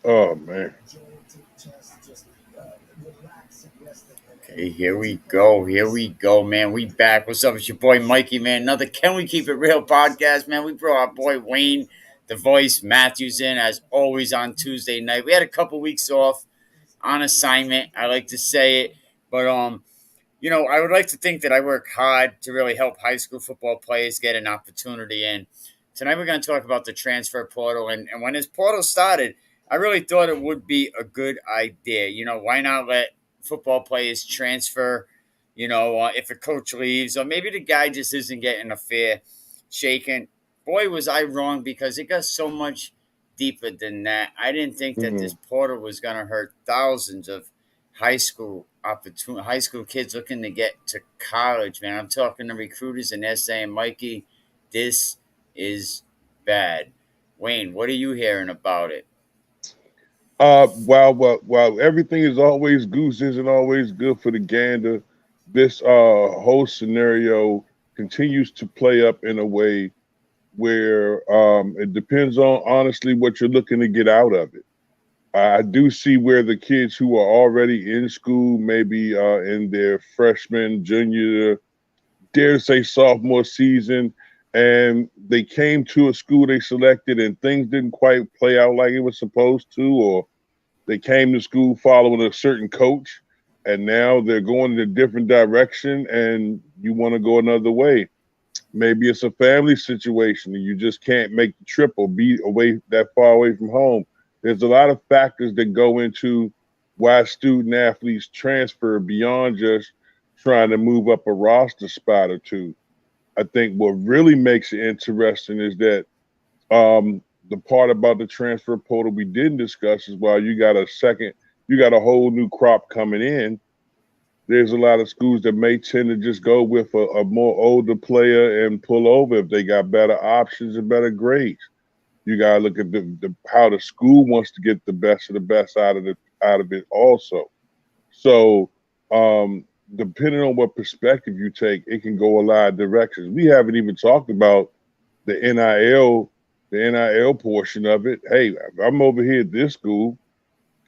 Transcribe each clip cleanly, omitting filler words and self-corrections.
Oh, man. Okay, here we go. Here we go, man. We back. What's up? It's your boy Mikey, man. Another Can We Keep It Real podcast, man. We brought our boy Wayne, the Voice Matthews in as always on Tuesday night. We had a couple weeks off on assignment. I like to say it, but I would like to think that I work hard to really help high school football players get an opportunity. And tonight we're going to talk about the transfer portal. And when this portal started, I really thought it would be a good idea. Why not let football players transfer? If a coach leaves, or maybe the guy just isn't getting a fair shake. And boy, was I wrong, because it got so much deeper than that. I didn't think that Hmm. this portal was going to hurt thousands of high school kids looking to get to college, man. I'm talking to recruiters, and they're saying, Mikey, this is bad. Wayne, what are you hearing about it? While everything is always goose isn't always good for the gander, this whole scenario continues to play up in a way where it depends on honestly what you're looking to get out of it. I do see where the kids who are already in school, maybe in their freshman, junior, dare to say sophomore season, and they came to a school they selected and things didn't quite play out like it was supposed to, or they came to school following a certain coach and now they're going in a different direction and you want to go another way. Maybe it's a family situation and you just can't make the trip or be away that far away from home. There's a lot of factors that go into why student athletes transfer beyond just trying to move up a roster spot or two. I think what really makes it interesting is that the part about the transfer portal we didn't discuss is while you got a whole new crop coming in. There's a lot of schools that may tend to just go with a more older player and pull over if they got better options and better grades. You gotta look at the how the school wants to get the best of the best out of it also. So depending on what perspective you take, it can go a lot of directions. We haven't even talked about the NIL, the NIL portion of it. Hey, I'm over here at this school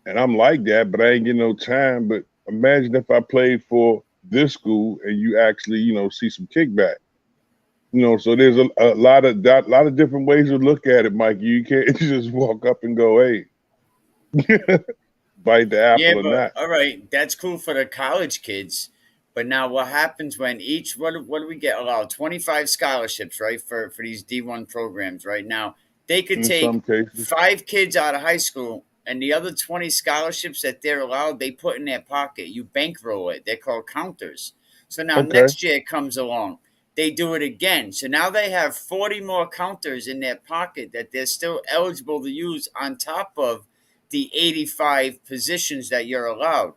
and I'm like that, but I ain't getting no time. But imagine if I played for this school and you actually, see some kickback. So there's a lot of different ways to look at it, Mike. You can't just walk up and go, "Hey, bite the Yeah, apple or but not." all right, that's cool for the college kids. But now, what happens when what do we get allowed? 25 scholarships, right, for these D1 programs right now. They could In take some cases, five kids out of high school, and the other 20 scholarships that they're allowed, they put in their pocket. You bankroll it. They're called counters. So now okay. next year comes along, they do it again. So now they have 40 more counters in their pocket that they're still eligible to use on top of the 85 positions that you're allowed.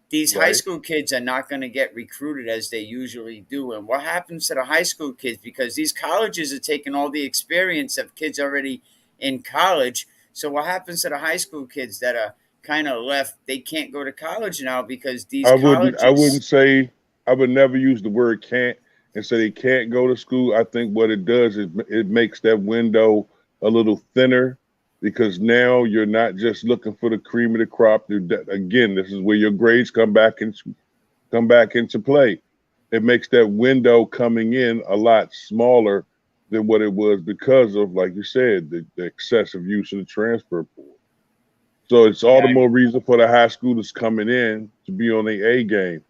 These high Right. school kids are not going to get recruited as they usually do. And what happens to the high school kids? Because these colleges are taking all the experience of kids already in college. So what happens to the high school kids that are kind of left? They can't go to college now because these I wouldn't colleges. say I would never use the word can't and say they can't go to school. I think what it does is it makes that window a little thinner because now you're not just looking for the cream of the crop. Again, this is where your grades come back into play. It makes that window coming in a lot smaller than what it was because of, like you said, the excessive use of the transfer portal. So it's all the Yeah, more reason for the high schoolers coming in to be on the A game.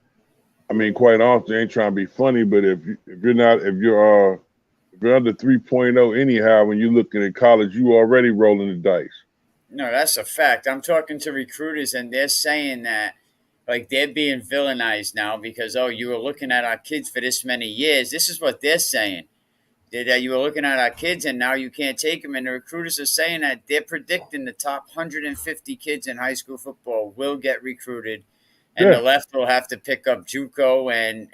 I mean, quite often, I ain't trying to be funny, but if you're under 3.0 anyhow, when you're looking at college, you already rolling the dice. no, that's a fact. I'm talking to recruiters, and they're saying that like they're being villainized now because, oh, you were looking at our kids for this many years. This is what they're saying. That you were looking at our kids and now you can't take them. And the recruiters are saying that they're predicting the top 150 kids in high school football will get recruited, and the Yeah. left will have to pick up JUCO and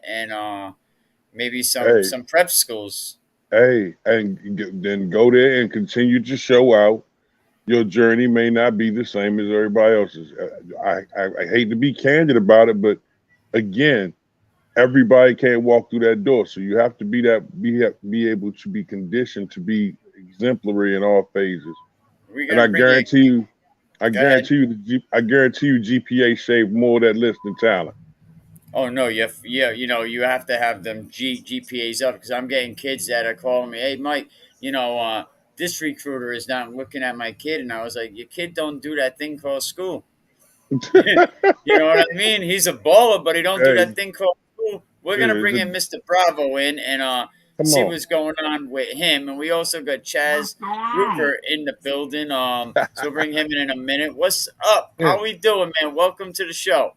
maybe some Hey, some prep schools. hey, and then go there and continue to show out. Your journey may not be the same as everybody else's. I hate to be candid about it, but again, everybody can't walk through that door. So you have to be able to be conditioned to be exemplary in all phases. We're And gonna bring you. I Go ahead. guarantee you, GPA shaved more of that list than talent. Oh no, you have to have them GPAs up because I'm getting kids that are calling me, hey Mike, this recruiter is not looking at my kid, and I was like, your kid don't do that thing called school. You know what I mean? He's a baller, but he don't do that Hey, thing called school. We're gonna is bring it, in Mr. Bravo in and come see on. what's going on with him, and we also got What's Chaz going on? Rupert in the building. So we'll bring him in a minute. What's up? Yeah, How we doing, man? Welcome to the show.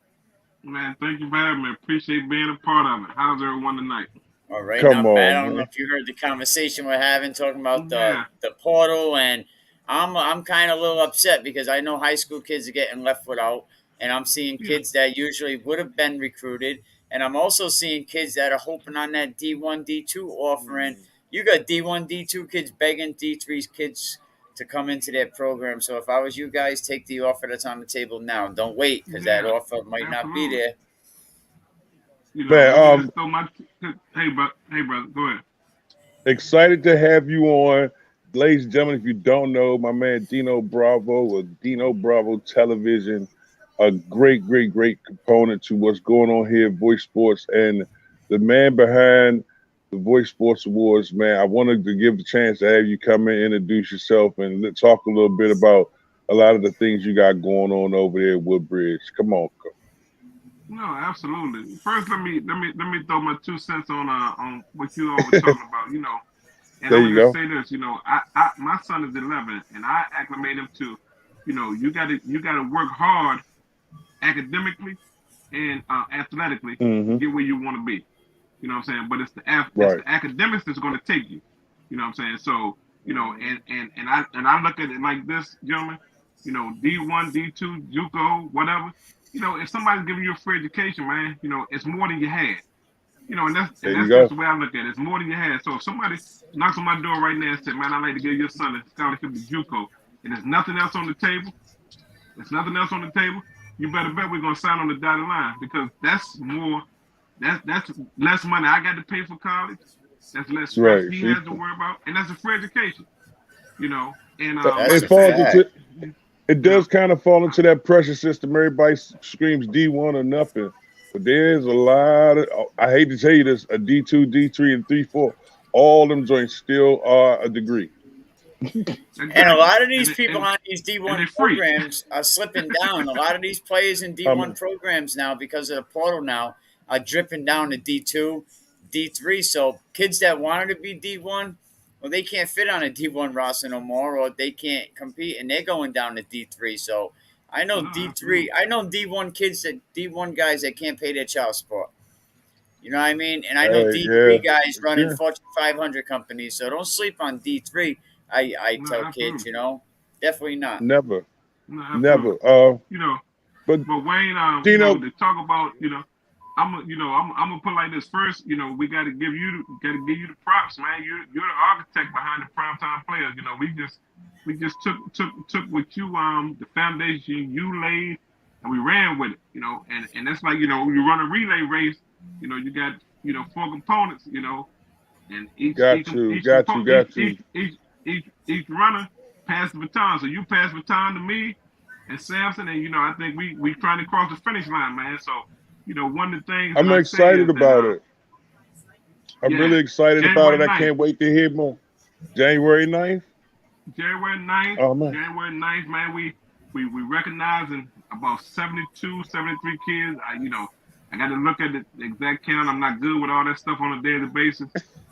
Man, thank you for having me. Appreciate being a part of it. How's everyone tonight? All right, come not bad. on, I don't know man. if you heard the conversation we're having talking about the Yeah, the portal, and I'm kind of a little upset because I know high school kids are getting left without, and I'm seeing yeah. kids that usually would have been recruited, and I'm also seeing kids that are hoping on that D1 D2 offering. You got D1 D2 kids begging D3 kids to come into their program. So if I was you guys, take the offer that's on the table now. Don't wait because that Yeah, offer might not be absolutely. there. Man, Let me just throw my. Hey, brother, go ahead. excited to have you on. Ladies and gentlemen, if you don't know, my man Dino Bravo or Dino Bravo Television, a great component to what's going on here at Voice Sports, and the man behind the Voice Sports Awards, man. I wanted to give the chance to have you come in, introduce yourself, and talk a little bit about a lot of the things you got going on over there at Woodbridge. Come on. No, absolutely. First, let me throw my 2 cents on what you all were talking about. And There I'm you gonna just go. say this. I my son is 11, and I acclimate him to, you gotta work hard academically and athletically to Hmm. get where you want to be. You know what I'm saying? But it's Right. the academics that's going to take you. You know what I'm saying? So, and I look at it like this, gentlemen. D1, D2, JUCO, whatever. If somebody's giving you a free education, man, it's more than you had. And that's There and you that's just go. the way I look at it. It's more than you had. So if somebody knocks on my door right now and said, "Man, I'd like to give your son a scholarship to JUCO," and there's nothing else on the table, there's nothing else on the table. You better bet we're gonna sign on the dotted line because that's more. That's less money I got to pay for college. That's less That's stress right. he See, has to worry about, and that's a free education. And That's like it a I said, falls fact. into it you know, does kind of fall into that pressure system. Everybody screams D1 or nothing, but there's a lot of. I hate to tell you this: a D2, D3, and 3, 4. All them joints still are a degree. And a exactly, lot of and these they, people and, on these and D1 they're free. programs are slipping down. A lot of these players in D1 Um, programs now, because of the portal now, are dripping down to D2, D3. So kids that wanted to be D1, well, they can't fit on a D1 roster no more, or they can't compete, and they're going down to D3. So I know No, D3, absolutely. I know D1 kids that D1 guys that can't pay their child support. You know what I mean? And I know yeah, D3 guys running yeah, Fortune 500 companies, so don't sleep on D3. I No, tell kids, absolutely. definitely not. never, No, never. absolutely. You know, But but Wayne, Dino, to talk about, I'm gonna put it like this. First, we got to give you the props, man. You're the architect behind the primetime players. We just took what the foundation you laid, and we ran with it. And that's like, you run a relay race. You got four components. And got you. each runner passed the baton. So you pass the baton to me and Samson, and I think we trying to cross the finish line, man. So one of the things that I'm I say excited is that about it. I'm yeah, really excited about January it. I 9th, can't wait to hear more. January 9th. January 9th, Oh man, January 9th, man. We recognizing about 72, 73 kids. I got to look at the exact count. I'm not good with all that stuff on a daily basis,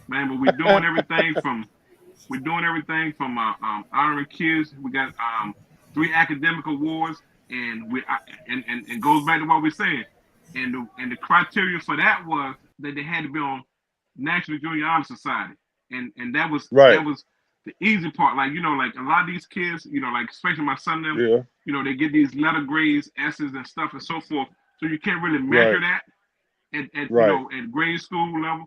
man. But we're doing everything from honoring kids. We got 3 academic awards, and and goes back to what we're saying. And the criteria for that was that they had to be on National Junior Honor Society, and that was right? that was the easy part. Like a lot of these kids, like especially my son them, Yeah, they get these letter grades, S's and stuff and so forth. So you can't really measure right, that at right. at grade school level.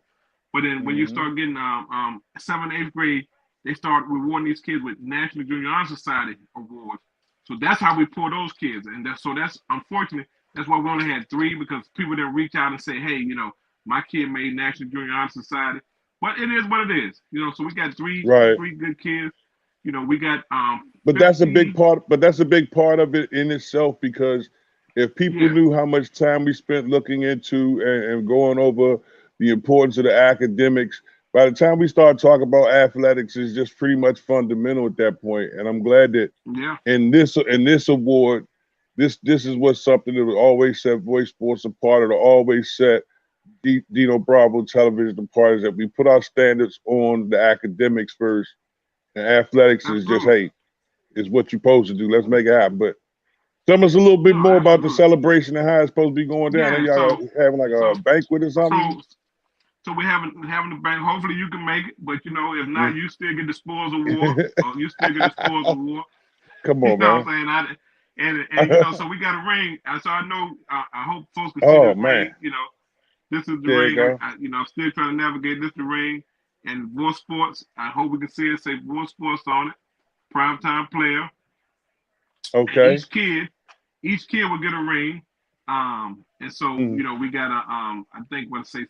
But then when you Hmm. start getting 7th, 8th grade, they start rewarding these kids with National Junior Honor Society awards. So that's how we pull those kids, and that's unfortunately that's why we only had 3 because people didn't reach out and say, hey, my kid made National Junior Honor Society. But it is what it is. So we got three Right. three good kids. We got But that's a big part. But that's a big part of it in itself, because if people knew how much time we spent looking into and going over the importance of the academics, by the time we start talking about athletics, it's just pretty much fundamental at that point. And I'm glad that in this award, this is what's something that will always set Voice Sports apart. It'll always set Dino Bravo Television apart, is that we put our standards on the academics first, and athletics is just, hey, is what you're supposed to do. Let's make it happen. But tell us a little bit more about the celebration and how it's supposed to be going down. I know y'all having like a banquet or something. So we're having a banquet. Hopefully you can make it, but if not, you still get the spoils award. You still get the spoils award. Come on, man. What I'm saying? And so we got a ring. So I know. I hope folks can see this ring. This is the ring. I'm still trying to navigate. This is the ring. And Voice Sports. I hope we can see it say Voice Sports on it. Primetime player. Okay. And each kid will get a ring. And so we got I think let's say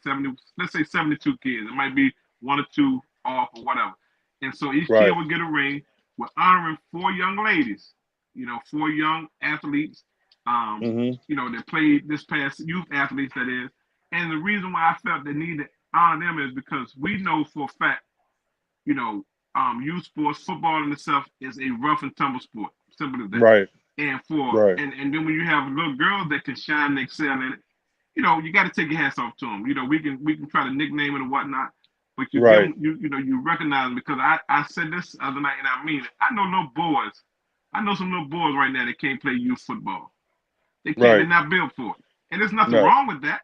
72 kids. It might be 1 or 2 off or whatever. And so each kid will get a ring. We're honoring 4 young ladies. 4 young athletes. That played this past, youth athletes, that is. And the reason why I felt the need to honor them is because we know for a fact, youth sports, football in itself is a rough and tumble sport. Simple as that. Right. And and then when you have little girls that can shine and excel in it, you got to take your hats off to them. We can try to nickname it or whatnot, but you recognize them, because I said this the other night and I mean it. I know some little boys right now that can't play youth football. They can't. They're not built for it, and there's nothing wrong with that.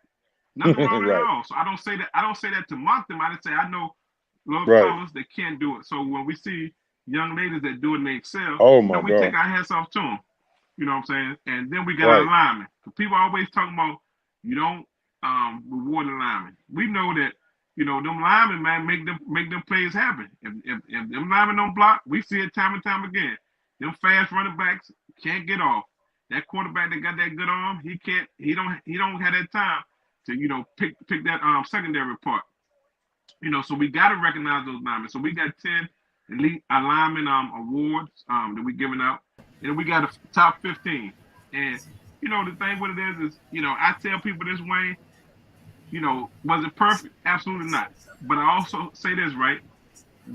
Nothing wrong at all. So I don't say that to mock them. I just say I know little fellas that can't do it. So when we see young ladies that do it and they excel, we take our hats off to them. You know what I'm saying? And then we got our linemen. People always talking about you don't reward the linemen. We know that them linemen, man, make them plays happen. If them linemen don't block, we see it time and time again. Them fast running backs can't get off. That quarterback that got that good arm, he don't have that time to pick that secondary part. So we got to recognize those linemen. So we got 10 elite lineman awards that we giving out, and we got a top 15. And the thing with it is I tell people this, Wayne. Was it perfect? Absolutely not. But I also say this, right?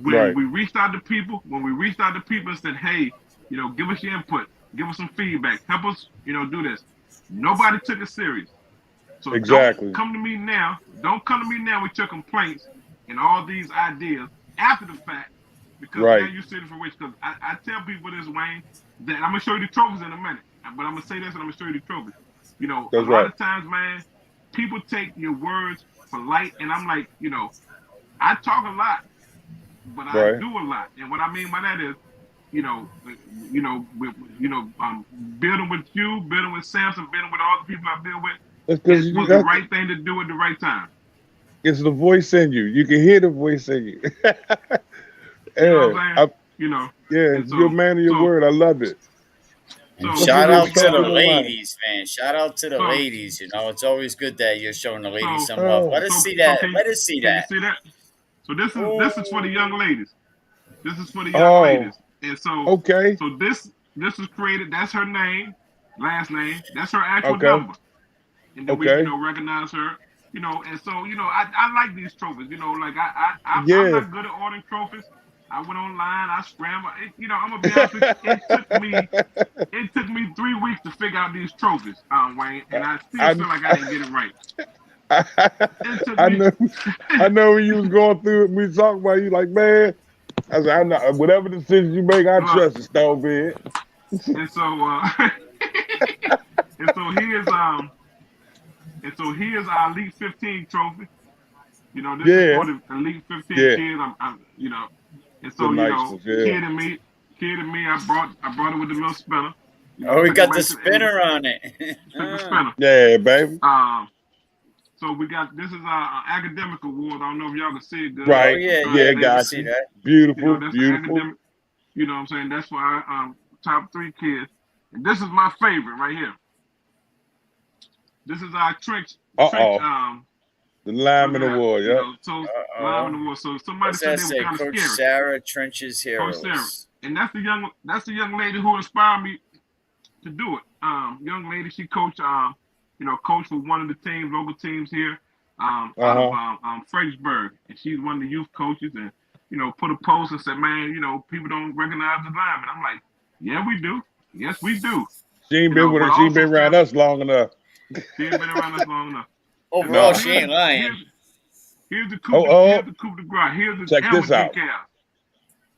When we reached out to people, and said, hey, give us your input, give us some feedback, help us, do this. Nobody took it serious. So don't come to me now with your complaints and all these ideas after the fact, because now you're sitting for which. Because I tell people this, Wayne, that I'm gonna show you the trophies in a minute, but I'm gonna say this and I'm gonna show you the trophies. A lot of times, man, people take your words for light, and I'm like, I talk a lot, but I do a lot, and what I mean by that is, building with you, building with Samson, building with all the people I build with. It was the right thing to do at the right time. It's the voice in you. You can hear the voice in you. You're a man of your word. I love it. Shout out to the ladies, man. Shout out to the ladies. It's always good that you're showing the ladies some love. Let us see that. Let us see that. Can you see that? So this is for the young ladies. This is for the young ladies. And so So this is created. That's her name, last name. That's her actual number. And then we recognize her. And so I like these trophies. I'm not good at ordering trophies. I went online, I scrambled. I'm gonna be honest with you, it took me 3 weeks to figure out these trophies, Wayne, and I still feel like I didn't get it right. I know when you was going through it, we talked about you like, man, I said, I'm not, whatever decision you make, I trust it, Stonebed. And so here's our Elite 15 trophy. This is for the Elite 15 kids. And so kid and me, I brought it with the little spinner. We got the spinner on it. The spinner. Yeah, baby. So we got, this is our academic award. I don't know if y'all can see it good. Right. Yeah, got see that. Beautiful, that's beautiful. Academic, what I'm saying? That's for our top 3 kids. And this is my favorite right here. This is our trench. The lineman award, So lineman award. So somebody said they were kind of scary. Coach Sarah Trench's Heroes. Coach Sarah. and that's the young lady who inspired me to do it. Young lady, she coached coached for one of the teams, local teams here, out of Fredericksburg, and she's one of the youth coaches, and put a post and said, man, people don't recognize the lineman. I'm like, yeah, we do. Yes, we do. She ain't been with her. She ain't been around us long enough. She ain't been around us long enough. Overall, she ain't lying. Here's the coup de grace. Here's the check helmet this out. decals.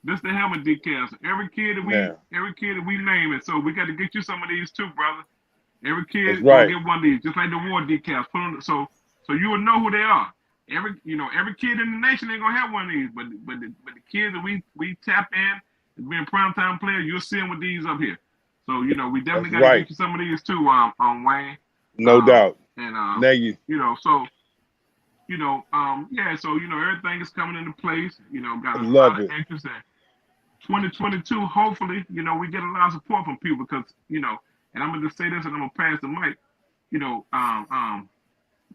This the helmet decals. Every kid that we name it. So we got to get you some of these too, brother. Every kid gonna get one of these, just like the war decals. Put on so you will know who they are. Every kid in the nation ain't gonna have one of these, but the kids that we tap in, being primetime players, you'll see them with these up here. So we definitely got to get you some of these too, Wayne. No doubt. And thank you. So everything is coming into place. Got a lot of interest in 2022. Hopefully, we get a lot of support from people because and I'm gonna just say this and I'm gonna pass the mic.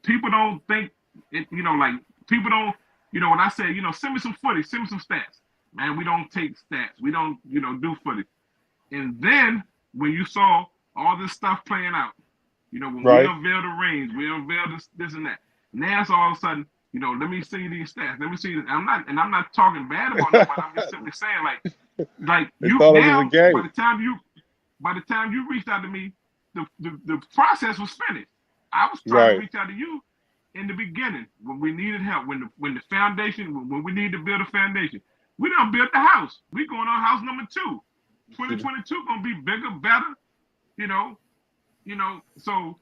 People don't think it. People don't. When I say send me some footage, send me some stats. Man, we don't take stats. We don't do footage. And then when you saw all this stuff playing out, when we unveil the rings, we unveil this and that. Now it's all of a sudden, let me see these stats. Let me see. I'm not talking bad about nobody. I'm just simply saying, like you now. By the time you reached out to me, the process was finished. I was trying to reach out to you in the beginning when we needed help, when the foundation, when we needed to build a foundation. We done built the house. We going on house number 2. 2022 gonna be bigger, better. So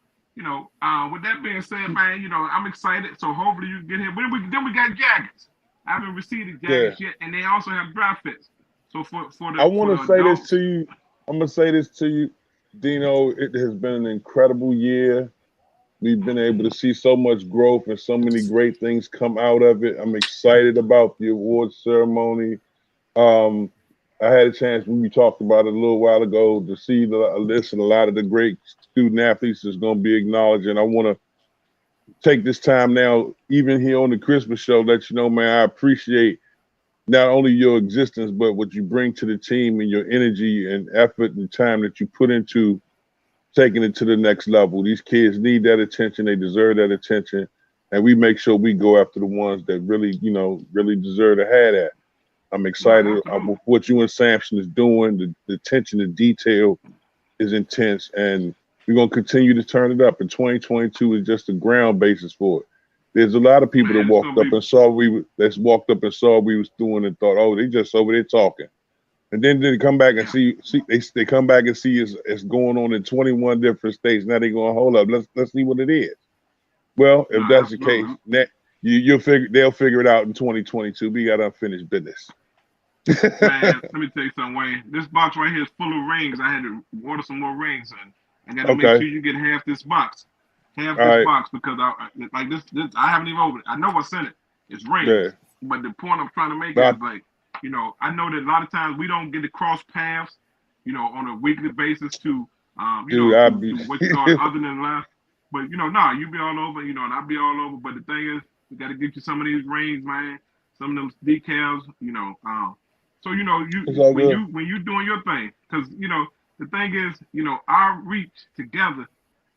with that being said, man, I'm excited. So hopefully you get here. But then we got jackets. I haven't received the jackets yet, and they also have dry fits. So for the I want to say this to you. I'm gonna say this to you, Dino. It has been an incredible year. We've been able to see so much growth and so many great things come out of it. I'm excited about the awards ceremony. I had a chance, we talked about it a little while ago, to see a list of a lot of the great student athletes that's going to be acknowledged. And I want to take this time now, even here on the Christmas show, let you know, man, I appreciate not only your existence, but what you bring to the team and your energy and effort and time that you put into taking it to the next level. These kids need that attention. They deserve that attention. And we make sure we go after the ones that really, really deserve to have that. I'm excited about what you and Samson is doing. The attention to detail is intense, and we're going to continue to turn it up. And 2022 is just the ground basis for it. There's a lot of people that walked up and saw we was doing and thought, oh, they just over there talking. And then they come back and see they come back and see it's going on in 21 different states. Now they're going, hold up, let's see what it is. Well, if that's the case, they'll figure it out in 2022. We got unfinished business. Man, let me tell you something, Wayne. This box right here is full of rings. I had to order some more rings, and I got to make sure you get half this box. Box, because I haven't even opened it. I know what's in it. It's rings. But the point I'm trying to make is I know that a lot of times we don't get to cross paths, on a weekly basis to what you call other than life. But you be all over, and I'll be all over. But the thing is, we got to get you some of these rings, man. Some of them decals, So when you doing your thing, because the thing is, our reach together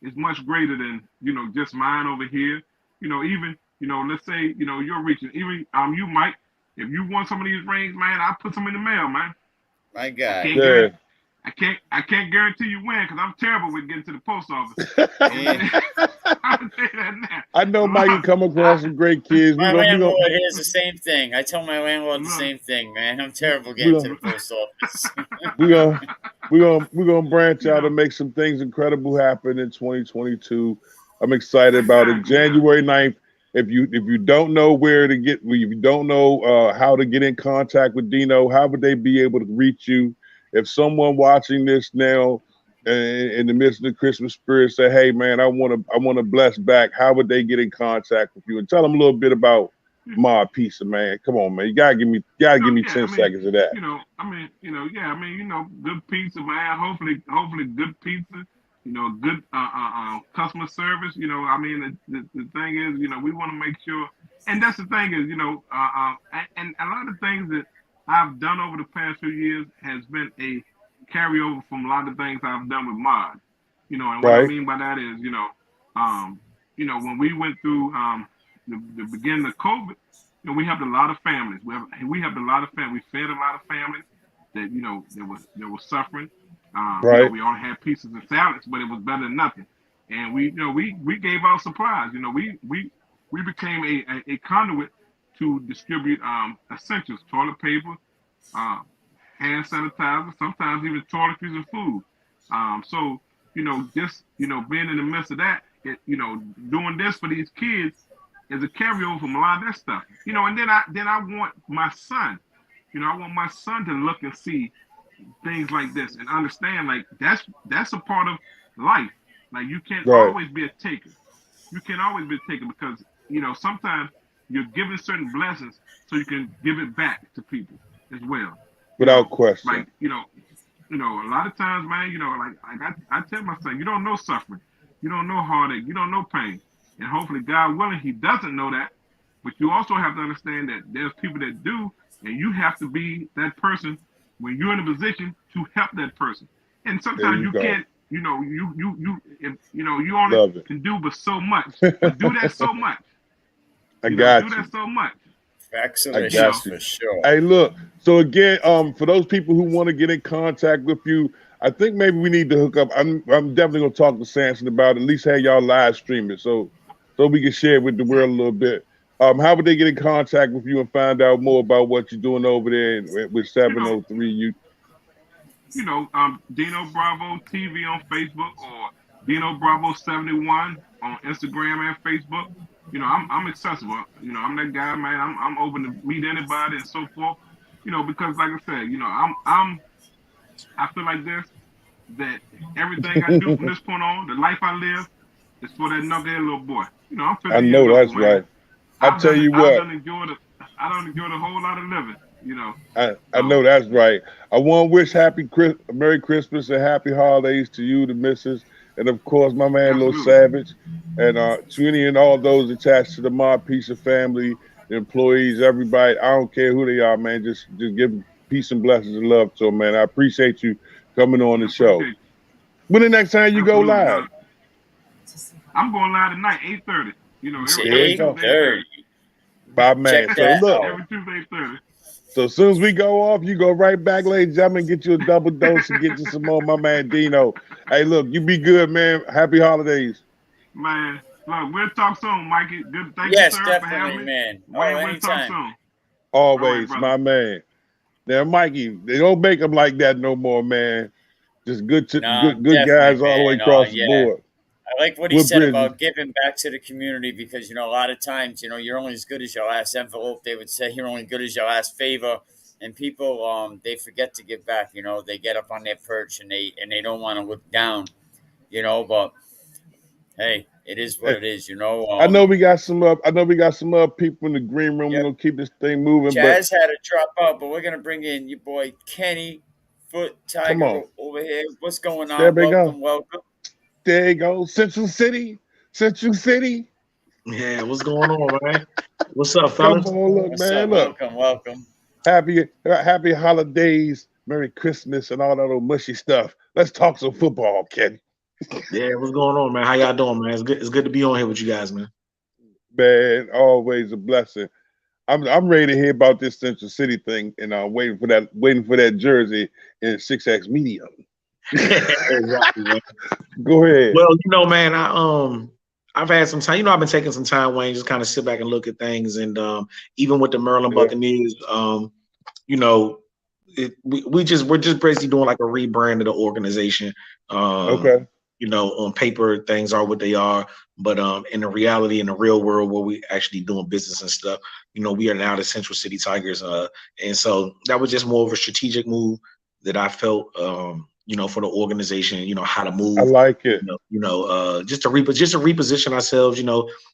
is much greater than just mine over here. Even let's say you're reaching. Even you, Mike, if you want some of these rings, man, I'll put some in the mail, man. My God. I can't guarantee you win because I'm terrible with getting to the post office. I'm say that now. I know Mike can come across some great kids. My landlord hears the same thing. I tell my landlord the same thing, man. I'm terrible getting to the post office. we're gonna branch out and make some things incredible happen in 2022. I'm excited about it. January 9th. If you don't know where to get, if you don't know how to get in contact with Dino, how would they be able to reach you? If someone watching this now in the midst of the Christmas spirit say, hey man, I want to bless back, how would they get in contact with you? And tell them a little bit about Mod Pizza, man. Come on, man. You gotta give me 10 seconds of that. Good pizza, man. Hopefully good pizza. Good customer service. The thing is, we want to make sure, and that's the thing is, and a lot of things that I've done over the past few years has been a carryover from a lot of things I've done with Mod. And what I Right. mean by that is, um, when we went through the beginning of COVID, we helped a lot of families. We helped a lot of families. We fed a lot of families that that was suffering. Right. We only had pieces of salads, but it was better than nothing. And we gave out supplies. We became a conduit to distribute essentials, toilet paper, um, hand sanitizer, sometimes even toiletries and food. So just being in the midst of that, doing this for these kids is a carryover from a lot of that stuff. And then I want my son, I want my son to look and see things like this and understand like that's a part of life. Like you can't Right. always be a taker. You can't always be a taker because sometimes you're given certain blessings so you can give it back to people as well. Without question. Like a lot of times, man, like I tell my son, you don't know suffering, you don't know heartache, you don't know pain, and hopefully, God willing, he doesn't know that. But you also have to understand that there's people that do, and you have to be that person when you're in a position to help that person. And sometimes you go. can't, you only Love it. can do but so much, but do that so much. I got do you. that so much. Excellent for sure. Hey, look. So again, for those people who want to get in contact with you, I think maybe we need to hook up. I'm definitely gonna talk to Samson about it, at least have y'all live stream it so we can share it with the world a little bit. How would they get in contact with you and find out more about what you're doing over there with 703? Dino Bravo TV on Facebook or Dino Bravo 71 on Instagram and Facebook. I'm accessible. I'm that guy, man. I'm open to meet anybody and so forth. Because like I said, I feel like this that everything I do from this point on, the life I live, is for that knucklehead little boy. I'm 50 I know years that's old, man. right. I tell you what, I don't enjoy the whole lot of living. I know that's right. I want to wish Merry Christmas and Happy Holidays to you, the missus, and of course my man Absolutely. Lil Savage, and Trini and all those attached to the Mod Pizza family, the employees, everybody. I don't care who they are, man. Just give peace and blessings and love to them, man. I appreciate you coming on the show. When the next time you go live? I'm going live tonight, 8:30. Every 8:30. My man. So look. Every Tuesday, 8:30. So as soon as we go off, you go right back, ladies and gentlemen, get you a double dose and get you some more, my man Dino. Hey, look, you be good, man. Happy holidays. Man, look, we'll talk soon, Mikey. Good, thank you, sir, definitely, for having me. Man. We'll talk soon. Always, my man. Now, Mikey, they don't make them like that no more, man. Just good guys all the way across the board. I like what he said about giving back to the community because, a lot of times, you're only as good as your last envelope. They would say you're only good as your last favor. And people, they forget to give back. They get up on their perch and they don't want to look down, but hey, it is what it is, I know we got some people in the green room. We're gonna keep this thing moving. Jazz had to drop out, but we're gonna bring in your boy Kenny Foot Tiger over here. What's going on? Welcome. There you go. Central City. Yeah, what's going on, man? What's up, fellas? Come on, look, man. Look. Welcome. Happy holidays, Merry Christmas, and all that old mushy stuff. Let's talk some football, Kenny. Yeah, what's going on, man? How y'all doing, man? It's good to be on here with you guys, man. Man, always a blessing. I'm ready to hear about this Central City thing, and I'm waiting for that jersey in 6X medium. Exactly, man. Go ahead. Well, man, I've had some time. I've been taking some time, Wayne, just kind of sit back and look at things, and even with the Maryland Buccaneers, we're just basically doing like a rebrand of the organization. Okay. On paper, things are what they are, but in the reality, in the real world, where we actually doing business and stuff, we are now the Central City Tigers, and so that was just more of a strategic move that I felt, for the organization, how to move. I like it. Just to reposition ourselves,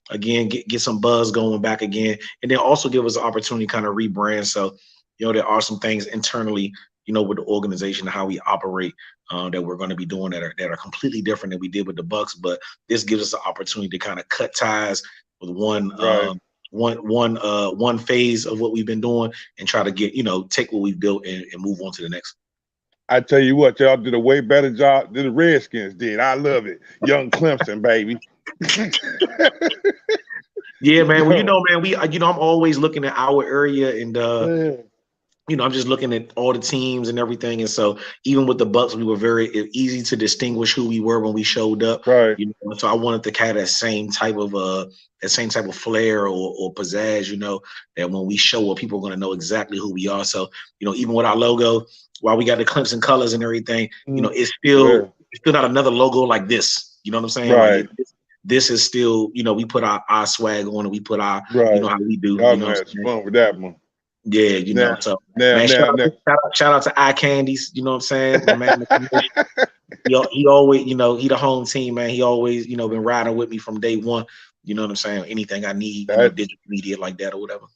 again, get some buzz going back again, and then also give us an opportunity to kind of rebrand. So, there are some things internally, with the organization, how we operate, that we're going to be doing that are completely different than we did with the Bucks. But this gives us an opportunity to kind of cut ties with one one phase of what we've been doing and try to get, take what we've built and move on to the next. I tell you what, y'all did a way better job than the Redskins did. I love it. Young Clemson, baby. Yeah, man. Well, man, I'm always looking at our area and I'm just looking at all the teams and everything. And so even with the Bucks, we were very easy to distinguish who we were when we showed up. Right. So I wanted to carry that same type of flair or pizzazz, that when we show up, people are going to know exactly who we are. So, even with our logo, while we got the Clemson colors and everything, it's still not another logo like this. You know what I'm saying? Right. Like, this is still, we put our swag on and we put our, how we do. Y'all had fun with that one. Yeah, so shout out to Eye Candies, you know what I'm saying? My man, he always, he the home team, man. He always, been riding with me from day one. You know what I'm saying? Anything I need, digital media like that or whatever.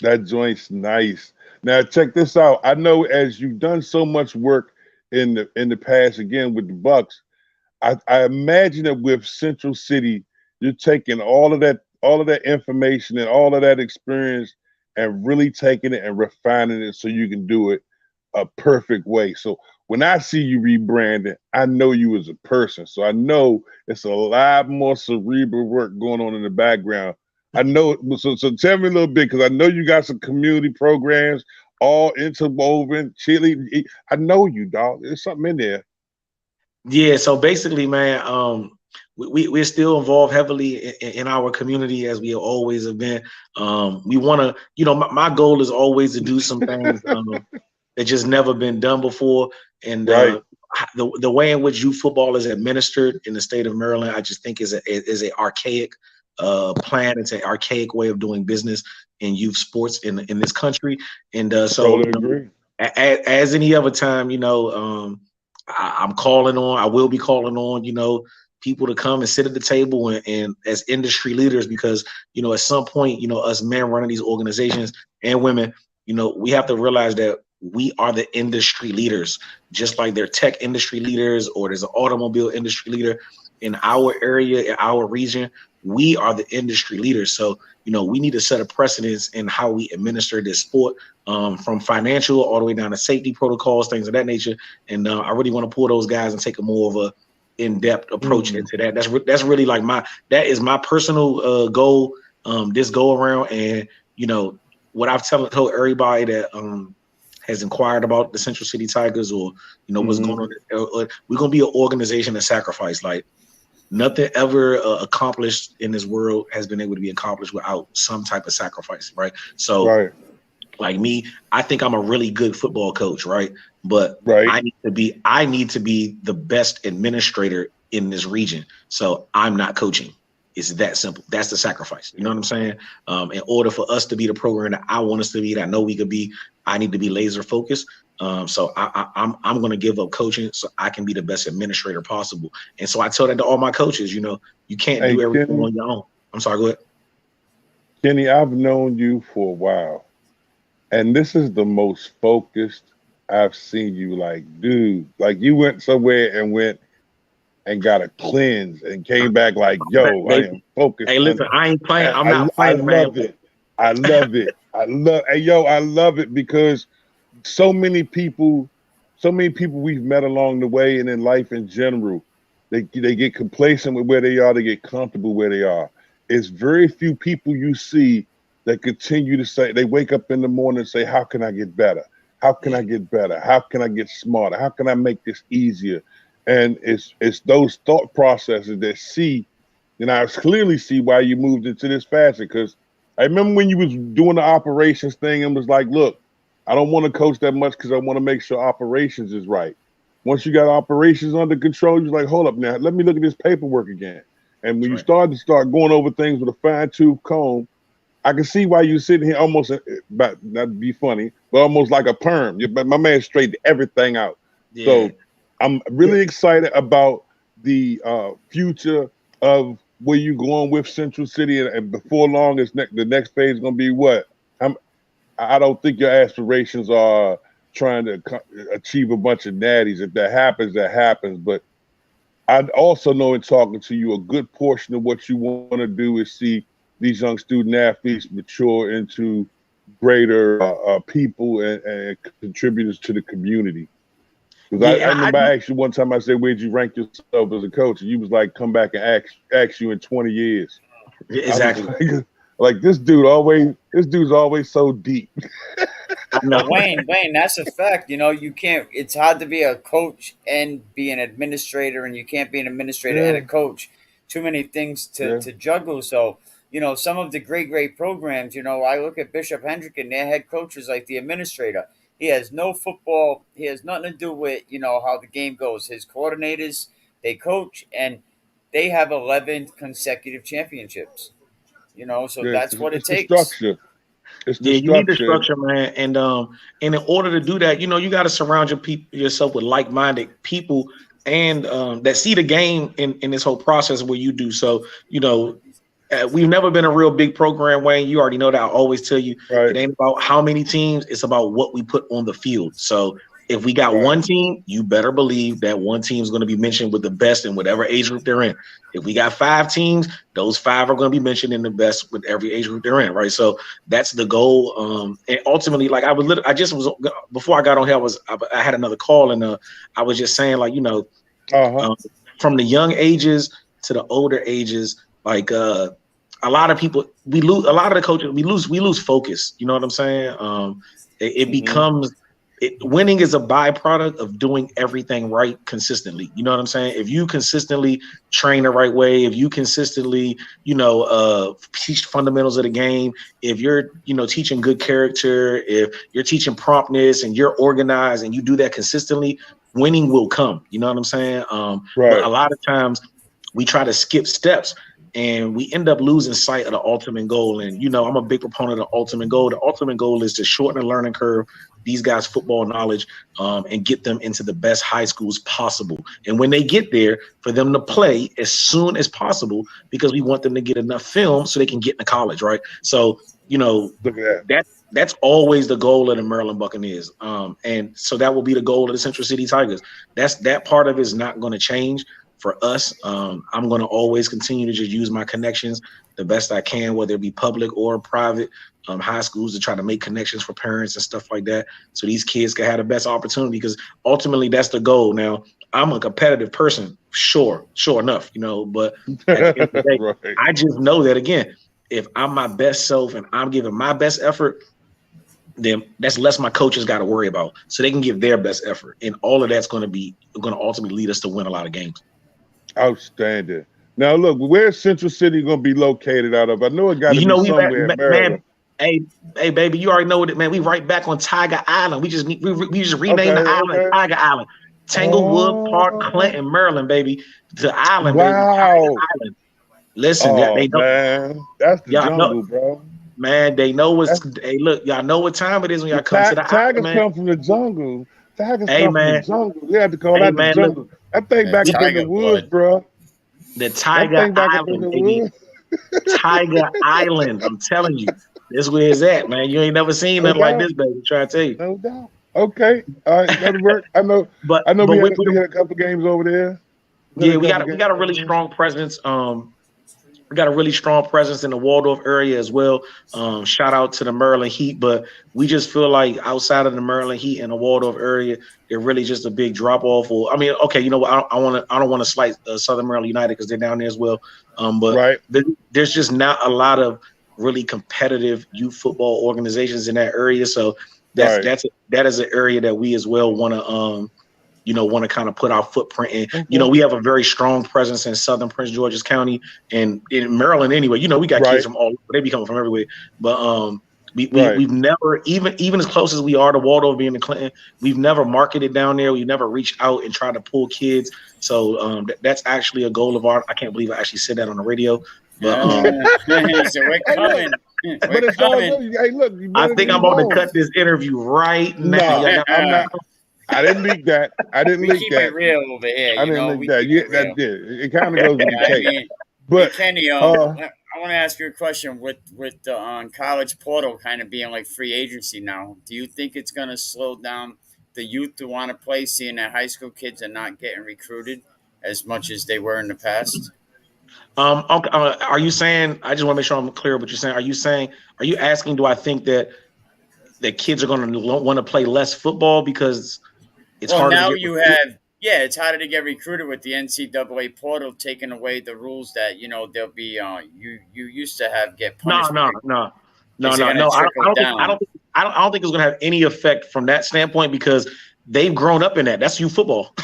That joint's nice. Now check this out. I know as you've done so much work in the past, again with the Bucks, I imagine that with Central City, you're taking all of that information and all of that experience and really taking it and refining it so you can do it a perfect way. So when I see you rebranding, I know you as a person. So I know it's a lot more cerebral work going on in the background. I know. So tell me a little bit, because I know you got some community programs all interwoven. Chili, I know you, dog. There's something in there. Yeah. So basically, man, we're still involved heavily in our community as we always have been. We want to, my goal is always to do some things that just never been done before. And the way in which youth football is administered in the state of Maryland, I just think is an archaic plan. It's an archaic way of doing business in youth sports in this country. And so totally as any other time, I'm calling on, I will be calling on, people to come and sit at the table and as industry leaders, because, at some point, us men running these organizations and women, we have to realize that we are the industry leaders, just like they're tech industry leaders or there's an automobile industry leader in our area, in our region. We are the industry leaders. So, we need to set a precedence in how we administer this sport, from financial all the way down to safety protocols, things of that nature. And I really want to pull those guys and take a more of a in-depth approach into that. That's really like that is my personal goal this go around. And what I've told everybody that has inquired about the Central City Tigers or what's going on, we're gonna be an organization of sacrifice. Like nothing ever accomplished in this world has been able to be accomplished without some type of sacrifice, right? So like me, I think I'm a really good football coach, right? But I need to be the best administrator in this region. So I'm not coaching. It's that simple. That's the sacrifice. You know what I'm saying? In order for us to be the program that I want us to be, that I know we could be, I need to be laser focused. So I'm going to give up coaching so I can be the best administrator possible. And so I tell that to all my coaches, you can't do everything on your own. I'm sorry, go ahead. Kenny, I've known you for a while, and this is the most focused I've seen you. Like, dude, like you went somewhere and got a cleanse and came back like, yo, I am focused. Hey, listen, I ain't playing. I'm not playing, man. I love it. I love it because so many people we've met along the way and in life in general, they get complacent with where they are, they get comfortable where they are. It's very few people you see that continue to say, they wake up in the morning and say, how can I get better? How can I get better? How can I get smarter? How can I make this easier? And it's those thought processes that I clearly see why you moved into this fashion. Because I remember when you was doing the operations thing and was like, look, I don't want to coach that much because I want to make sure operations is right. Once you got operations under control, you're like, hold up now, let me look at this paperwork again. And when you start going over things with a fine-tooth comb, I can see why you're sitting here almost, not to be funny, but almost like a perm. My man straightened everything out. Yeah. So I'm really excited about the future of where you're going with Central City. And before long, the next phase is going to be what? I don't think your aspirations are trying to achieve a bunch of natties. If that happens, that happens. But I also know in talking to you, a good portion of what you want to do is see these young student athletes mature into greater people and contributors to the community. Because Yeah, I and I remember I asked you one time, I said, where'd you rank yourself as a coach? And you was like, come back and ask you in 20 years. I was exactly. like this dude's always so deep. I know. But Wayne, that's a fact. You know, you can't. It's hard to be a coach and be an administrator, and you can't be an administrator and Yeah, a coach. Too many things yeah, to juggle. So, you know, some of the great programs. You know, I look at Bishop Hendrick and their head coach is like the administrator. He has no football. He has nothing to do with how the game goes. His coordinators, they coach, and they have 11 consecutive championships. You know, so yeah. that's what it It's the takes. structure. It's the Yeah, you need the structure. structure, man, and in order to do that, you got to surround yourself with like-minded people and that see the game in this whole process where you do. So, we've never been a real big program, Wayne. You already know that. I always tell you it Right, ain't about how many teams, it's about what we put on the field. So if we got right. one team, you better believe that one team is going to be mentioned with the best in whatever age group they're in. If we got 5 teams, those 5 are going to be mentioned in the best with every age group they're in, right? So that's the goal. And ultimately, like I just was before I got on here, I had another call and I was just saying, like, Uh-huh. um, from the young ages to the older ages, like a lot of people, we lose a lot of the coaches, we lose focus. You know what I'm saying? It Hmm. becomes winning is a byproduct of doing everything right consistently. You know what I'm saying? If you consistently train the right way, if you consistently, teach fundamentals of the game, if you're, teaching good character, if you're teaching promptness and you're organized and you do that consistently, winning will come. You know what I'm saying? But a Right. lot of times we try to skip steps and we end up losing sight of the ultimate goal. And, I'm a big proponent of the ultimate goal. The ultimate goal is to shorten the learning curve, these guys' football knowledge, and get them into the best high schools possible. And when they get there, for them to play as soon as possible, because we want them to get enough film so they can get into college, right? So, Look at that. that's always the goal of the Maryland Buccaneers. And so that will be the goal of the Central City Tigers. That part of it is not going to change for us. I'm going to always continue to just use my connections the best I can, whether it be public or private high schools, to try to make connections for parents and stuff like that, so these kids can have the best opportunity, because ultimately that's the goal. Now, I'm a competitive person, sure enough, but at the end of the day, Right. I just know that, again, if I'm my best self and I'm giving my best effort, then that's less my coaches got to worry about, so they can give their best effort, and all of that's going to ultimately lead us to win a lot of games. Outstanding. Now, look, where's Central City going to be located out of? I know it got Well, to be we somewhere in Maryland. man. Hey, baby, you already know it, man. We right back on Tiger Island. We just renamed the Okay, island okay. Tiger Island, Tanglewood Park, Oh, Clinton, Maryland, baby. The island, baby, Tiger wow. Island. Listen, Oh, they know, man. That's the y'all know, jungle, bro. man. They know what's. That's Hey, look, y'all know what time it is when the y'all come to the island, tigers man. come from the jungle. Tigers Hey, come from the man. jungle. We had to call Hey, that the man. Look, jungle. That thing The back up in the Tiger woods, blood. bro. the That Tiger thing back up in Island, the baby. woods. Tiger Island. I'm telling you, this where it's at, man. You ain't never seen No nothing like doubt. this, baby. Try to tell you. No doubt. Okay. All right. That'll work. I know. But I know but we had a couple games over there. We had yeah, a couple we games got a over really there. strong presence. We got a really strong presence in the Waldorf area as well. Shout out to the Maryland Heat, but we just feel like outside of the Maryland Heat and the Waldorf area, they're really just a big drop off. Or, I mean, okay, you know what? I don't want to slight Southern Maryland United because they're down there as well. But Right. there's just not a lot of really competitive youth football organizations in that area. So Right. that is an area that we as well want to kind of put our footprint in. Okay. We have a very strong presence in Southern Prince George's County and in Maryland anyway. We got kids Right. from all over. They be coming from everywhere. But Right. we've never, even as close as we are to Waldorf being in Clinton, we've never marketed down there. We've never reached out and tried to pull kids. So that's actually a goal of ours. I can't believe I actually said that on the radio. But So we're Hey, look. coming. But We're it's all coming. good. Hey, look. You I better think I'm leave about to home. cut this interview right now. No, Y'all got I'm not. I didn't leak that. I didn't We leak keep it that. real over here, I didn't leak We that. keep Yeah, it that real. did. It kind of goes with the I tape. mean, hey But Kenny, I uh, want to ask you a question. With the college portal kind of being like free agency now, do you think it's going to slow down the youth to want to play, seeing that high school kids are not getting recruited as much as they were in the past? Okay, are you saying? I just want to make sure I'm clear what you're saying. Are you asking? Do I think that kids are going to want to play less football because it's Well, harder to now get you recruited? have, yeah, it's harder to get recruited with the NCAA portal taking away the rules that there'll be. You used to have get No, punished for no, your. no, no, Is it no, going to no. trickle down? I don't think it's going to have any effect from that standpoint because they've grown up in that. That's youth football.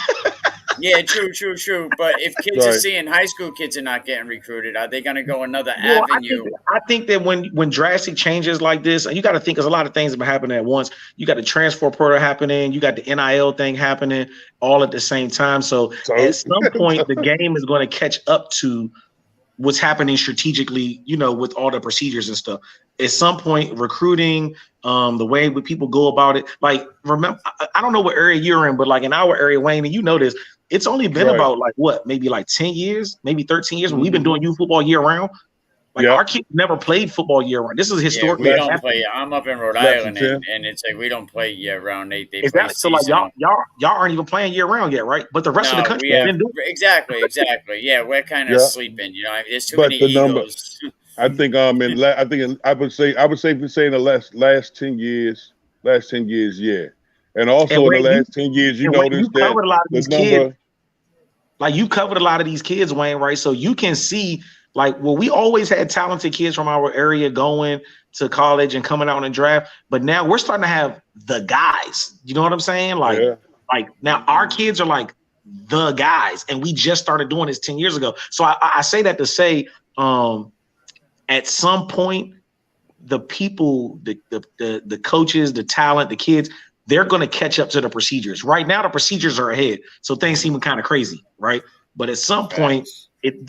Yeah, true. But if kids are Right. seeing high school kids are not getting recruited, are they going to go another Well, avenue? I think that when drastic changes like this, and you got to think, there's a lot of things that have been happening at once. You got the transfer portal happening, you got the NIL thing happening, all at the same time. So So at some point, the game is going to catch up to what's happening strategically, with all the procedures and stuff. At some point, recruiting, the way people go about it. Like, remember, I don't know what area you're in, but like in our area, Wayne, and you know this, it's only been right. about like what, maybe like 10 years, maybe 13 years when we've been Mm-hmm. doing youth football year round. Like Yep. our kids never played football year round. This is Yeah, historically we Less- don't happened. play. I'm up in Rhode less than Island, 10. and it's like we don't play year round. They Is play that so? Like seasonal. y'all aren't even playing year round yet, right? But the rest of the No, country we have been doing. exactly. Yeah, we're kind of Yeah. sleeping. There's too But many the number, egos. I think I would say in the last 10 years, yeah. And also And in the Wayne, last 10 years, you you notice that covered a lot of the these kids. number. Like you covered a lot of these kids, Wayne, right? So you can see, like, well, we always had talented kids from our area going to college and coming out in the draft, but now we're starting to have the guys. You know what I'm saying? Like, Yeah. like now our kids are like the guys, and we just started doing this 10 years ago. So I say that to say, at some point, the people, the coaches, the talent, the kids, they're going to catch up to the procedures. Right now, the procedures are ahead, so things seem kind of crazy, right? But at some point,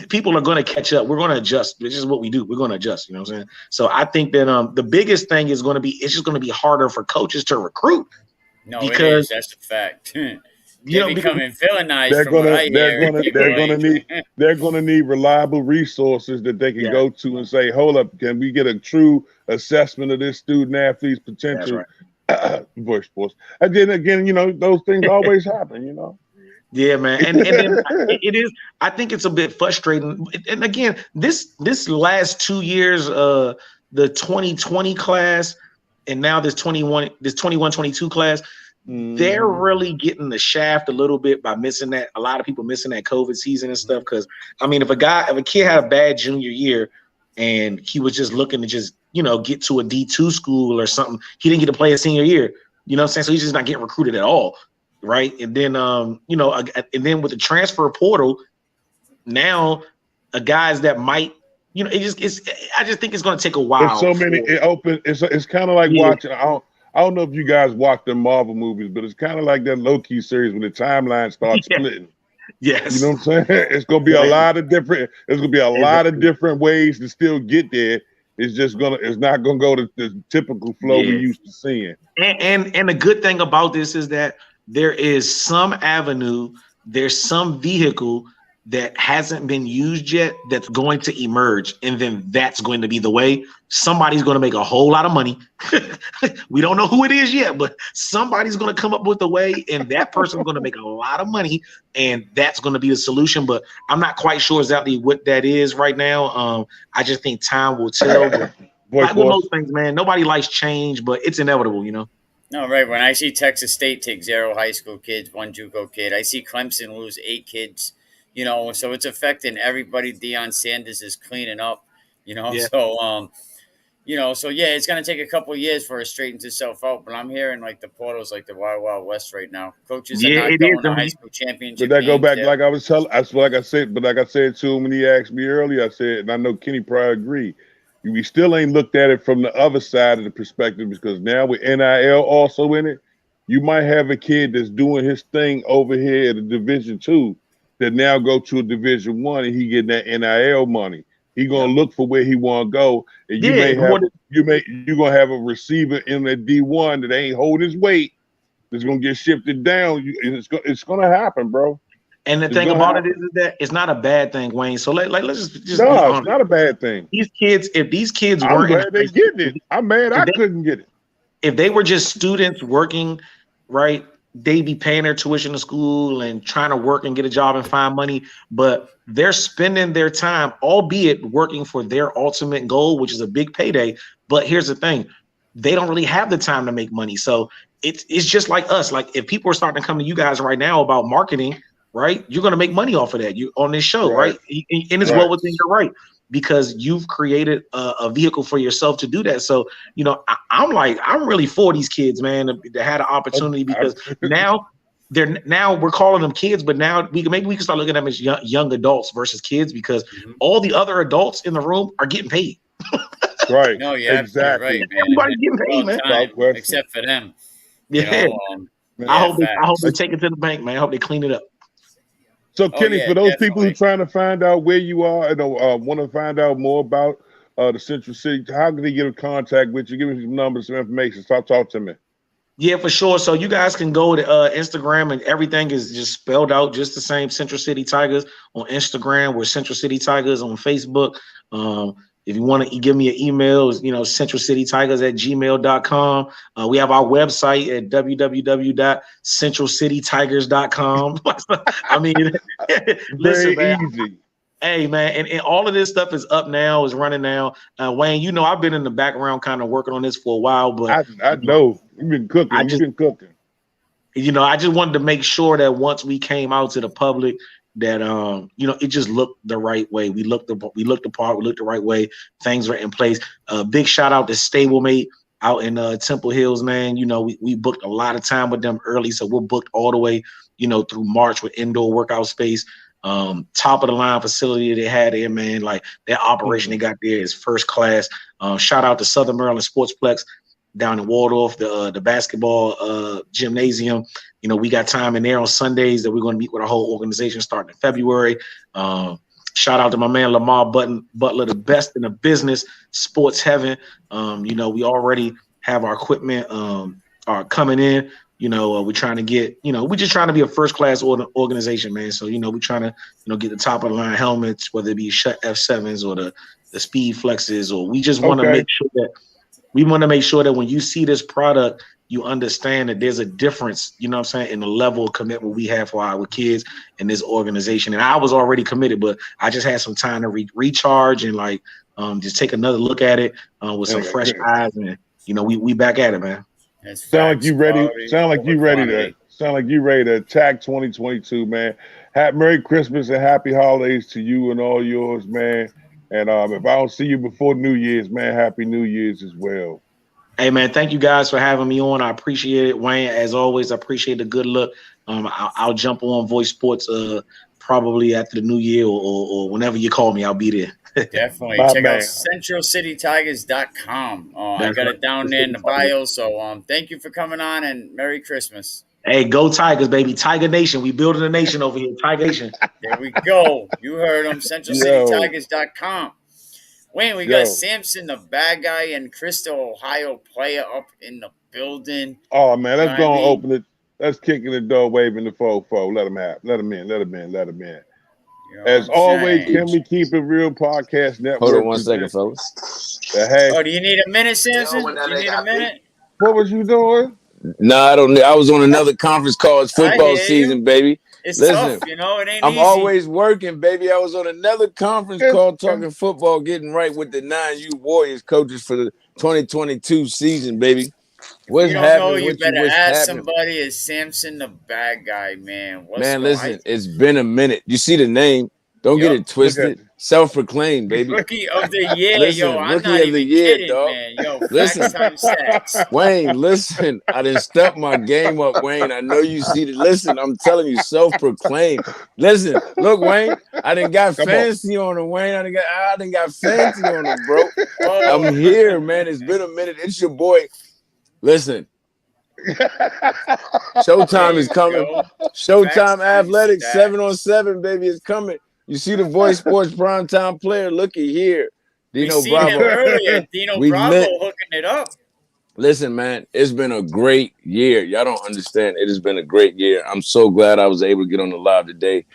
people are going to catch up. We're going to adjust. This is what we do. We're going to adjust. You know what I'm saying? So I think that the biggest thing is going to be, it's just going to be harder for coaches to recruit. No, because, it is. That's a fact. They're becoming villainized from what I hear. They're gonna need reliable resources that they can go to and say, hold up, can we get a true assessment of this student athlete's potential? Voice sports. And then again, those things always happen, Yeah, man. And then it is, I think it's a bit frustrating. And again, this last 2 years, the 2020 class and now this 21-22 class, they're really getting the shaft a little bit by missing that. A lot of people missing that COVID season and stuff. Because I mean, if a kid had a bad junior year and he was just looking to just get to a D2 school or something, he didn't get to play his senior year. You know what I'm saying? So he's just not getting recruited at all, right? And then and then with the transfer portal, now guys that might, I just think it's going to take a while. There's so many. It's kind of like watching. I don't know if you guys watch the Marvel movies, but it's kind of like that Loki series when the timeline starts splitting. Yes. You know what I'm saying? It's gonna be a lot of different. There's gonna be a lot of different ways to still get there. It's not gonna go to the typical flow we used to seeing. And the good thing about this is that there is some avenue, there's some vehicle that hasn't been used yet that's going to emerge, and then that's going to be the way. Somebody's going to make a whole lot of money. We don't know who it is yet, but somebody's going to come up with a way, and that person's going to make a lot of money, and that's going to be the solution. But I'm not quite sure exactly what that is right now. I just think time will tell. Like with most things, man, nobody likes change, but it's inevitable, No, right. When I see Texas State take 0 high school kids, 1 JUCO kid, I see Clemson lose 8 kids. So it's affecting everybody. Deion Sanders is cleaning up, So, so it's going to take a couple of years for it straightens itself out. But I'm hearing like the portal's like the Wild Wild West right now. Coaches are not going to high school championship. But that go back like I was telling. That's like I said. But like I said to him when he asked me earlier, I said, and I know Kenny probably agreed. We still ain't looked at it from the other side of the perspective because now with NIL also in it, you might have a kid that's doing his thing over here at a Division II that now go to a Division I and he getting that NIL money. He gonna look for where he want to go, and you're gonna have a receiver in the D1 that ain't hold his weight. That's gonna get shifted down. It's gonna happen, bro. And the thing about it is that it's not a bad thing, Wayne. So let's just no, it's not a bad thing. These kids, if these kids weren't, I'm glad they getting it. I'm mad I couldn't get it. If they were just students working, right, they be paying their tuition to school and trying to work and get a job and find money, but they're spending their time, albeit working for their ultimate goal, which is a big payday. But here's the thing, they don't really have the time to make money. So it's just like us. Like if people are starting to come to you guys right now about marketing, right? You're going to make money off of that. You on this show, right? And it's well within your right, because you've created a vehicle for yourself to do that. So, I'm really for these kids, man, that had an opportunity, because now we're calling them kids, but now we can start looking at them as young adults versus kids, because all the other adults in the room are getting paid. Right. No, yeah, exactly. Right, man. Everybody's getting paid, man. Except for them. Yeah. I hope they take it to the bank, man. I hope they clean it up. So, Kenny, for those people who are trying to find out where you are and want to find out more about the Central City, how can they get in contact with you? Give me some numbers, some information. Talk to me. Yeah, for sure. So you guys can go to Instagram, and everything is just spelled out just the same. Central City Tigers on Instagram. We're Central City Tigers on Facebook. If you want to give me an email, centralcitytigers@gmail.com. We have our website at www.centralcitytigers.com. I mean, listen, man. Easy. Hey, man, and all of this stuff is up now, is running now. Wayne, I've been in the background kind of working on this for a while, but I know you've been cooking. You've been cooking. I just wanted to make sure that once we came out to the public, that it just looked the right way. We looked the part, we looked the right way. Things were in place. Big shout out to Stablemate out in Temple Hills, man. We booked a lot of time with them early, so we're booked all the way, through March with indoor workout space. Top of the line facility they had there, man. Like that operation they got there is first class. Shout out to Southern Maryland Sportsplex down in Waldorf, the basketball gymnasium. We got time in there on Sundays that we're going to meet with our whole organization starting in February. Shout out to my man Lamar Butler, the best in the business, sports heaven. We already have our equipment are coming in. We're trying to get, we're just trying to be a first class organization, man. So, we're trying to, get the top of the line helmets, whether it be Shut F7s or the Speed Flexes, or we just want to make sure that when you see this product, you understand that there's a difference, in the level of commitment we have for our kids in this organization. And I was already committed, but I just had some time to recharge and just take another look at it with some fresh eyes. And, we back at it, man. Sound like you ready to attack 2022, man. Merry Christmas and happy holidays to you and all yours, man. And if I don't see you before New Year's, man, happy New Year's as well. Hey, man, thank you guys for having me on. I appreciate it, Wayne. As always, I appreciate the good look. I'll jump on Voice Sports probably after the new year or whenever you call me, I'll be there. Definitely. Check out centralcitytigers.com. I got it down there in the bio. So thank you for coming on, and Merry Christmas. Hey, go Tigers, baby. Tiger Nation. We building a nation over here. Tiger Nation. There we go. You heard them. centralcitytigers.com. Wayne, we got Samson, the bad guy, and Crystal, Ohio player up in the building. Oh, man, let's go and open it. Let's kick in the door, waving the fofo. Let him in. As always, Can We Keep It Real Podcast Network. Hold on one second, fellas. Oh, do you need a minute, Samson? Do you need a minute? What was you doing? No, I don't. I was on another conference call. It's football season, baby. It's tough, it ain't I'm easy. always working, baby. I was on another conference call talking football, getting right with the 9U Warriors coaches for the 2022 season, baby. What's happening? You better ask somebody. Is Samson the bad guy, man? Listen, it's been a minute. You see the name. Don't get it twisted. Self-proclaimed, baby. Rookie of the year, listen, I'm not even kidding, dog. Man. Listen, time sacks. Wayne, listen. I done stepped my game up, Wayne. I know you see it. Listen, I'm telling you, self-proclaimed. Listen, look, Wayne. I done got fancy on him, Wayne. I done got fancy on him, bro. I'm here, man. It's been a minute. It's your boy. Listen. Showtime is coming. Showtime Athletics 7-on-7, baby, is coming. You see the Voice Sports primetime player. Looky here. Dino Bravo. Him earlier. Dino Bravo hooking it up. Listen, man, it's been a great year. Y'all don't understand. It has been a great year. I'm so glad I was able to get on the live today.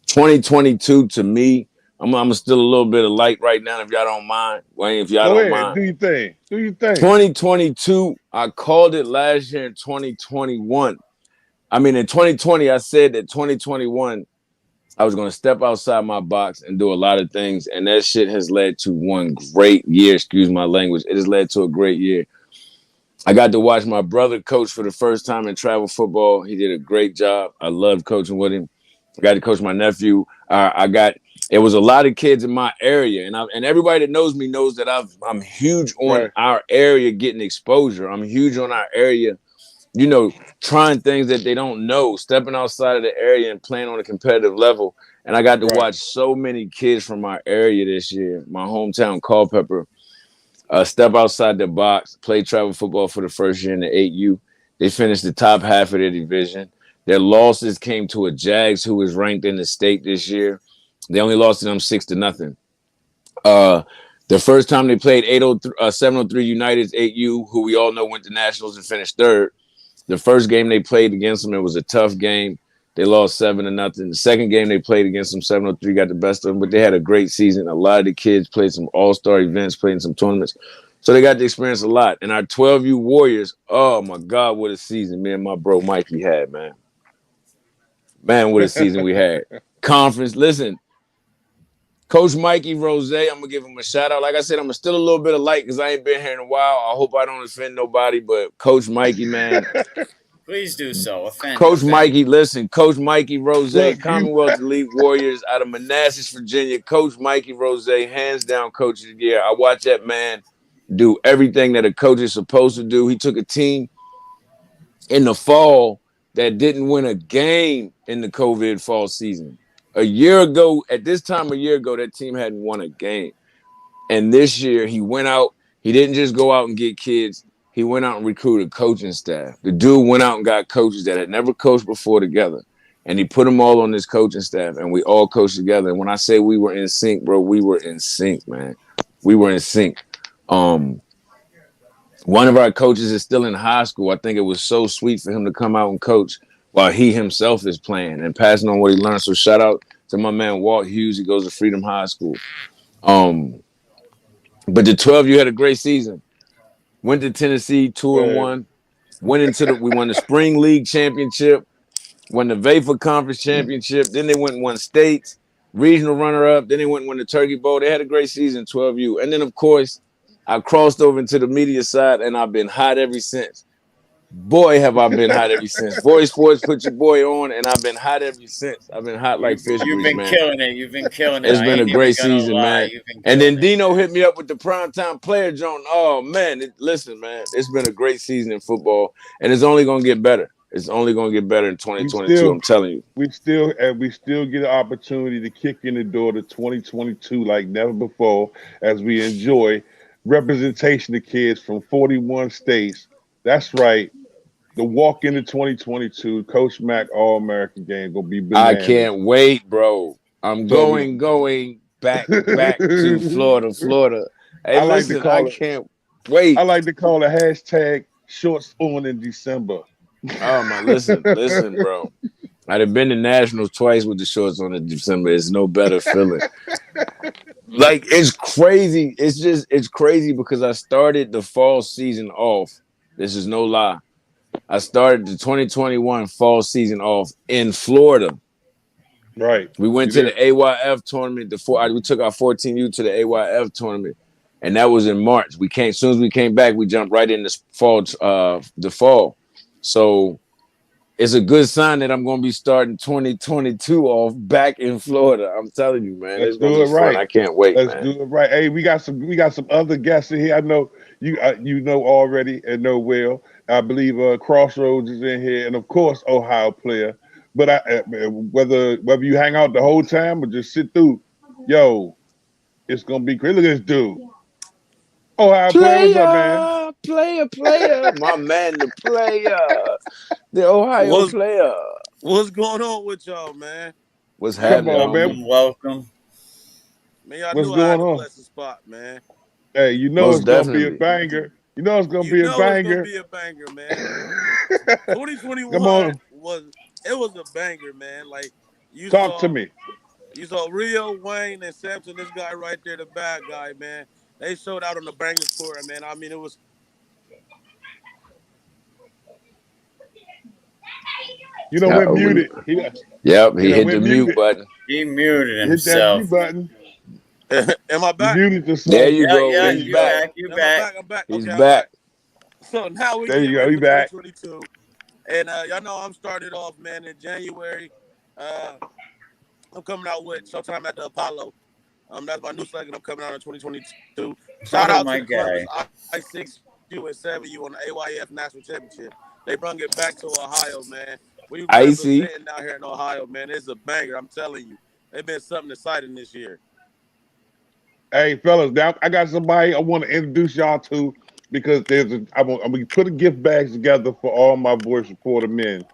2022 to me, I'm still a little bit of light right now, if y'all don't mind. Wayne, if y'all don't mind. Do you think? 2022, I called it last year in 2021. I mean, in 2020, I said that 2021, I was going to step outside my box and do a lot of things. And that shit has led to one great year. Excuse my language. It has led to a great year. I got to watch my brother coach for the first time in travel football. He did a great job. I loved coaching with him. I got to coach my nephew. It was a lot of kids in my area, and everybody that knows me knows that I'm huge on our area getting exposure. I'm huge on our area, trying things that they don't know, stepping outside of the area and playing on a competitive level. And I got to watch so many kids from our area this year, my hometown Culpeper, step outside the box, play travel football for the first year in the 8U. They finished the top half of their division. Their losses came to a Jags who was ranked in the state this year. They only lost to them 6-0. The first time they played 703 United's 8U, who we all know went to nationals and finished third. The first game they played against them, it was a tough game. They lost 7-0. The second game they played against them, 703 got the best of them, but they had a great season. A lot of the kids played some all-star events, played in some tournaments. So they got to experience a lot. And our 12U Warriors, oh my God, what a season me and my bro Mikey had, man. Man, what a season we had. Conference, listen, Coach Mikey Rose, I'm going to give him a shout out. Like I said, I'm still a little bit of light because I ain't been here in a while. I hope I don't offend nobody, but Coach Mikey, man. Please do so. Coach Mikey Rose, Look, Commonwealth Elite Warriors out of Manassas, Virginia. Coach Mikey Rose, hands down coach of the year. I watch that man do everything that a coach is supposed to do. He took a team in the fall that didn't win a game in the COVID fall season. A year ago, that team hadn't won a game. And this year, he went out. He didn't just go out and get kids. He went out and recruited coaching staff. The dude went out and got coaches that had never coached before together. And he put them all on this coaching staff. And we all coached together. And when I say we were in sync, bro, we were in sync, man. We were in sync. One of our coaches is still in high school. I think it was so sweet for him to come out and coach while he himself is playing and passing on what he learned. So shout out to my man, Walt Hughes. He goes to Freedom High School. But the 12U had a great season. Went to Tennessee 2-1. We won the Spring League Championship, won the VAFA Conference Championship. Then they went and won states, regional runner-up. Then they went and won the Turkey Bowl. They had a great season, 12U. And then, of course, I crossed over into the media side, and I've been hot ever since. Boy, have I been hot ever since. Voice Sports put your boy on, and I've been hot ever since. I've been hot like fish grease, man. You've been killing it. It's been a great season, man. And then Dino hit me up with the primetime player, John. Oh, man. Listen, man. It's been a great season in football, and it's only going to get better. It's only going to get better in 2022, I'm telling you. We still get an opportunity to kick in the door to 2022 like never before as we enjoy representation of kids from 41 states. That's right. The walk into 2022 Coach Mack All-American game gonna be bananas. I can't wait, bro. I'm going back to Florida. Hey, I can't wait. I like to call it hashtag shorts on in December. Oh my, listen, bro. I'd have been to nationals twice with the shorts on in December. It's no better feeling. Like, it's crazy. It's crazy because I started the fall season off. This is no lie. I started the 2021 fall season off in Florida. Right. We went to the AYF tournament. We took our 14U to the AYF tournament, and that was in March. As soon as we came back, we jumped right in the fall. So it's a good sign that I'm going to be starting 2022 off back in Florida. I'm telling you, man. Let's do it right. I can't wait. Let's do it right. Hey, we got some other guests in here. I know you know already and know well. I believe Crossroads is in here, and of course Ohio player. But whether you hang out the whole time or just sit through, it's gonna be great. Look at this dude. Ohio player, what's up, man? Player, my man, the player, the Ohio player. What's going on with y'all, man? What's happening? Come on, man. Welcome. Man, y'all knew I had to bless the spot, man. Hey, it's gonna be a banger. You know it's gonna be a banger. It's gonna be a banger, man. 2021 was a banger, man. Like Talk to me. You saw Rio, Wayne, and Samson. This guy right there, the bad guy, man. They showed out on the banger tour, man. I mean, it was. You know, we're muted. Yep, he hit we're the mute button. He muted Hit that mute himself. button. Am I You back? muted There yourself. you go. Yeah, He's you back. back. You Am I back. back? I'm back. He's Okay, I'm back. back. So now we There get you go. ready He for back. 2022. And y'all know I'm started off, man, in January. I'm coming out with Showtime at the Apollo. That's my new slogan. I'm coming out in 2022. Shout out my to the Clovers, guy. I6U and 7U on the AYF National Championship. They brought it back to Ohio, man. We Icy. representing out here in Ohio, man. It's a banger. I'm telling you. They've been something exciting this year. Hey, fellas, now I got somebody I want to introduce y'all to because I'm gonna put a gift bags together for all my voice reporter men.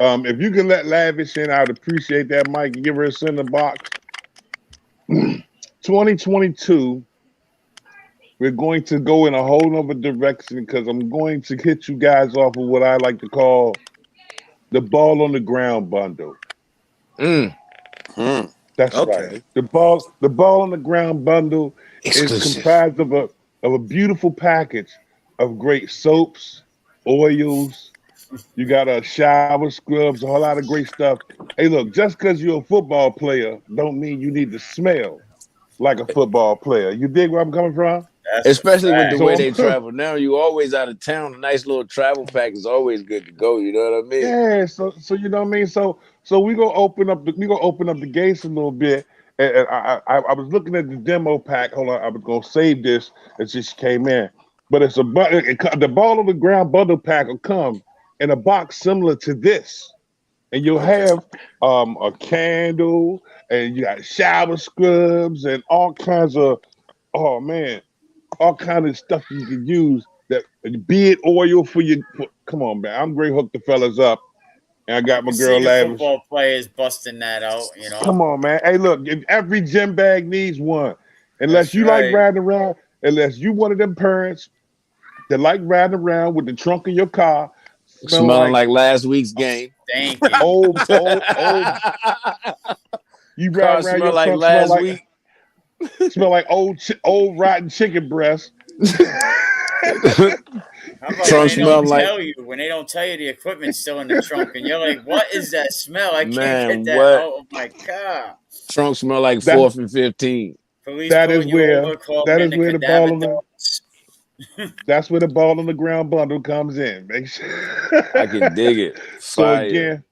If you can let Lavish in, I'd appreciate that, Mike. Give her a center box. 2022, we're going to go in a whole nother direction because I'm going to hit you guys off of what I like to call the ball on the ground bundle. That's Okay. right. The ball on the ground bundle is comprised of a beautiful package of great soaps, oils. You got a shower scrubs, a whole lot of great stuff. Hey, look, just because you're a football player, don't mean you need to smell like a football player. You dig where I'm coming from? That's Especially with the So way I'm they travel now, you always out of town. A nice little travel pack is always good to go. You know what I mean? yeah. So you know what I mean. So we gonna open up the gates a little bit. And I was looking at the demo pack. Hold on, I was gonna save this. It just came in, but it's the ball on the ground bundle pack will come in a box similar to this, and you'll have a candle, and you got shower scrubs and all kinds of all kinds of stuff you can use. That be it oil for your. Come on, man! I'm great. Hook the fellas up, and I got my You see girl the Lavish. football players busting that out, you know. Come on, man. Hey, look, every gym bag needs one. Unless That's you like right. riding around, unless you one of them parents that like riding around with the trunk of your car Smelling like last week's game. Thank you. old. You ride Car around smell your like trunk last week. smell like old rotten chicken breast. How about Trunk smell like when they don't tell you the equipment's still in the trunk and you're like, what is that smell? I can't get man, that what? out of my car. Trunk smell like That 4th and 15. Police that is pulling you where over, calling that in is the where the cadaver ball on the dogs. that's where the ball on the ground bundle comes in. Make sure. I can dig it. So Fire. again,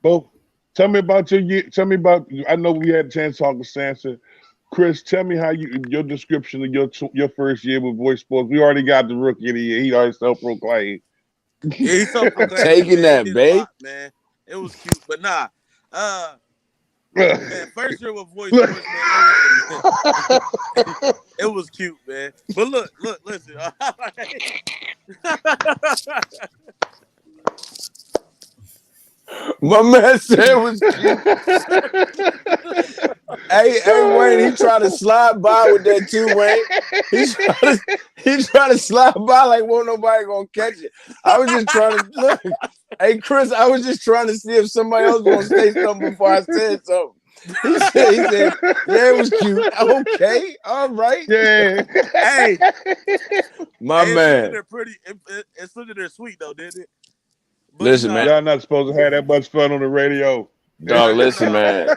both tell me about your year. Tell me about. I know we had a chance to talk with Sansa. Chris, tell me how your description of your first year with Voice Sports. We already got the rookie of the year. He already self-proclaimed. Yeah, he's self-proclaimed. Taking that, he did babe. a lot, man. It was cute, but nah. Man, first year with Voice Sports, man, it was cute, man. But look, listen. My man said it was cute. Hey, Wayne, he tried to slide by with that too, Wayne. He tried to slide by like won't nobody gonna catch it. I was just trying to look. Hey, Chris, I was just trying to see if somebody else was gonna say something before I said something. He said, yeah, it was cute. Okay, all right. Yeah. Hey, my man. They're pretty. It's something they're sweet though, didn't it? But listen, man. Y'all not supposed to have that much fun on the radio. Dog, listen, man.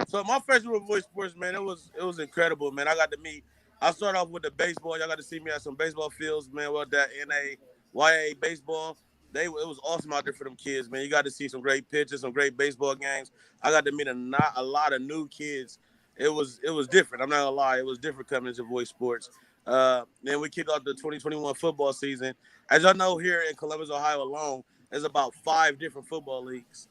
So my first year with Voice Sports, man, it was incredible, man. I got to meet. I started off with the baseball. Y'all got to see me at some baseball fields, man. With that NAYA baseball, it was awesome out there for them kids, man. You got to see some great pitches, some great baseball games. I got to meet a lot of new kids. It was different. I'm not gonna lie, it was different coming into Voice Sports. Then we kicked off the 2021 football season. As y'all know, here in Columbus, Ohio alone, there's about 5 different football leagues.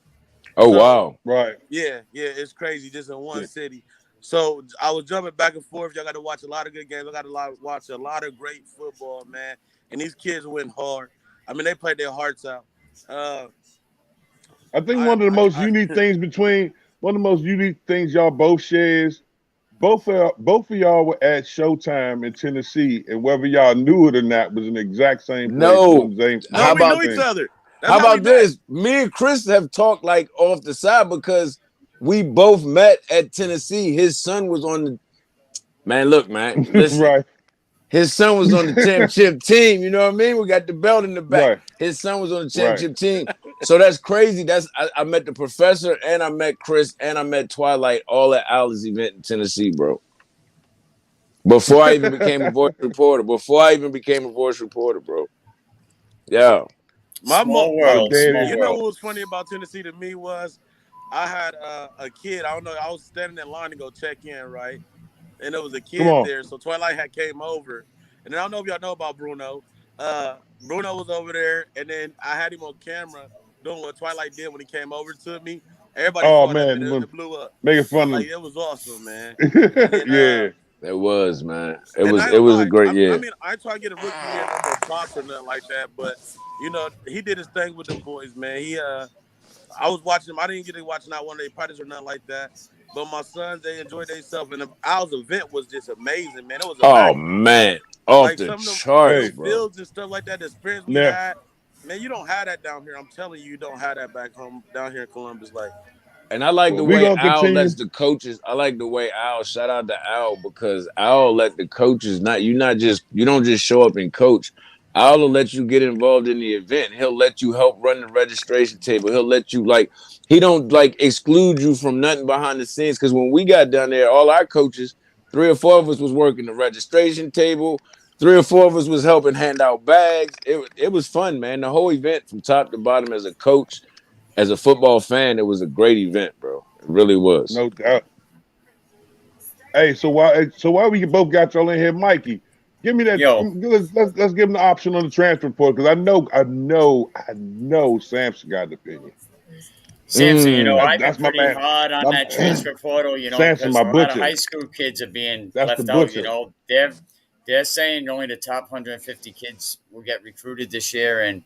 Oh, wow. Right. Yeah, it's crazy just in one city. So I was jumping back and forth. Y'all got to watch a lot of good games. I got to watch a lot of great football, man. And these kids went hard. I mean, they played their hearts out. I think one of the most unique things y'all both share is both of y'all were at Showtime in Tennessee, and whether y'all knew it or not was in the exact same place. No. How about we knew each other? How about this? Me and Chris have talked like off the side because we both met at Tennessee. His son was on the man. Look, man, listen. Right. His son was on the championship team. You know what I mean? We got the belt in the back. Right. His son was on the championship team. So that's crazy. I met the professor and I met Chris and I met Twilight all at Ali's event in Tennessee, bro. Before I even became a voice reporter. Bro. Yeah. Small world. You know what was funny about Tennessee to me was I had a kid. I don't know. I was standing in line to go check in, right? And there was a kid there. So Twilight had came over. And then I don't know if y'all know about Bruno. Bruno was over there. And then I had him on camera doing what Twilight did when he came over to me. Everybody saw that and it blew up. Making fun of him. It was awesome, man. Yeah. It was, man. It was a great year. I mean, I ain't trying to get a rookie year no more props or nothing like that, but you know, he did his thing with them boys, man. I was watching him. I didn't get to watch not one of their practice or nothing like that. But my sons, they enjoyed themselves, and Al's event was just amazing, man. It was man, off the charts, bro. Fields and stuff like that. The experience we had, man. You don't have that down here. I'm telling you, you don't have that back home down here in Columbus, like. And I like the way Al lets the coaches. I like the way Al. Shout out to Al because Al let the coaches you don't just show up and coach. Al will let you get involved in the event. He'll let you help run the registration table. He'll let you he don't exclude you from nothing behind the scenes. Because when we got down there, all our coaches, 3 or 4 of us was working the registration table. 3 or 4 of us was helping hand out bags. It was fun, man. The whole event from top to bottom as a coach. As a football fan, it was a great event, bro. It really was. No doubt. Hey, so why we both got y'all in here, Mikey? Give me that. Let's give him the option on the transfer portal because I know Samson got an opinion. Samson, I've been pretty hard on that transfer portal, Samson, because a lot of high school kids are being left out. They're saying only the top 150 kids will get recruited this year, and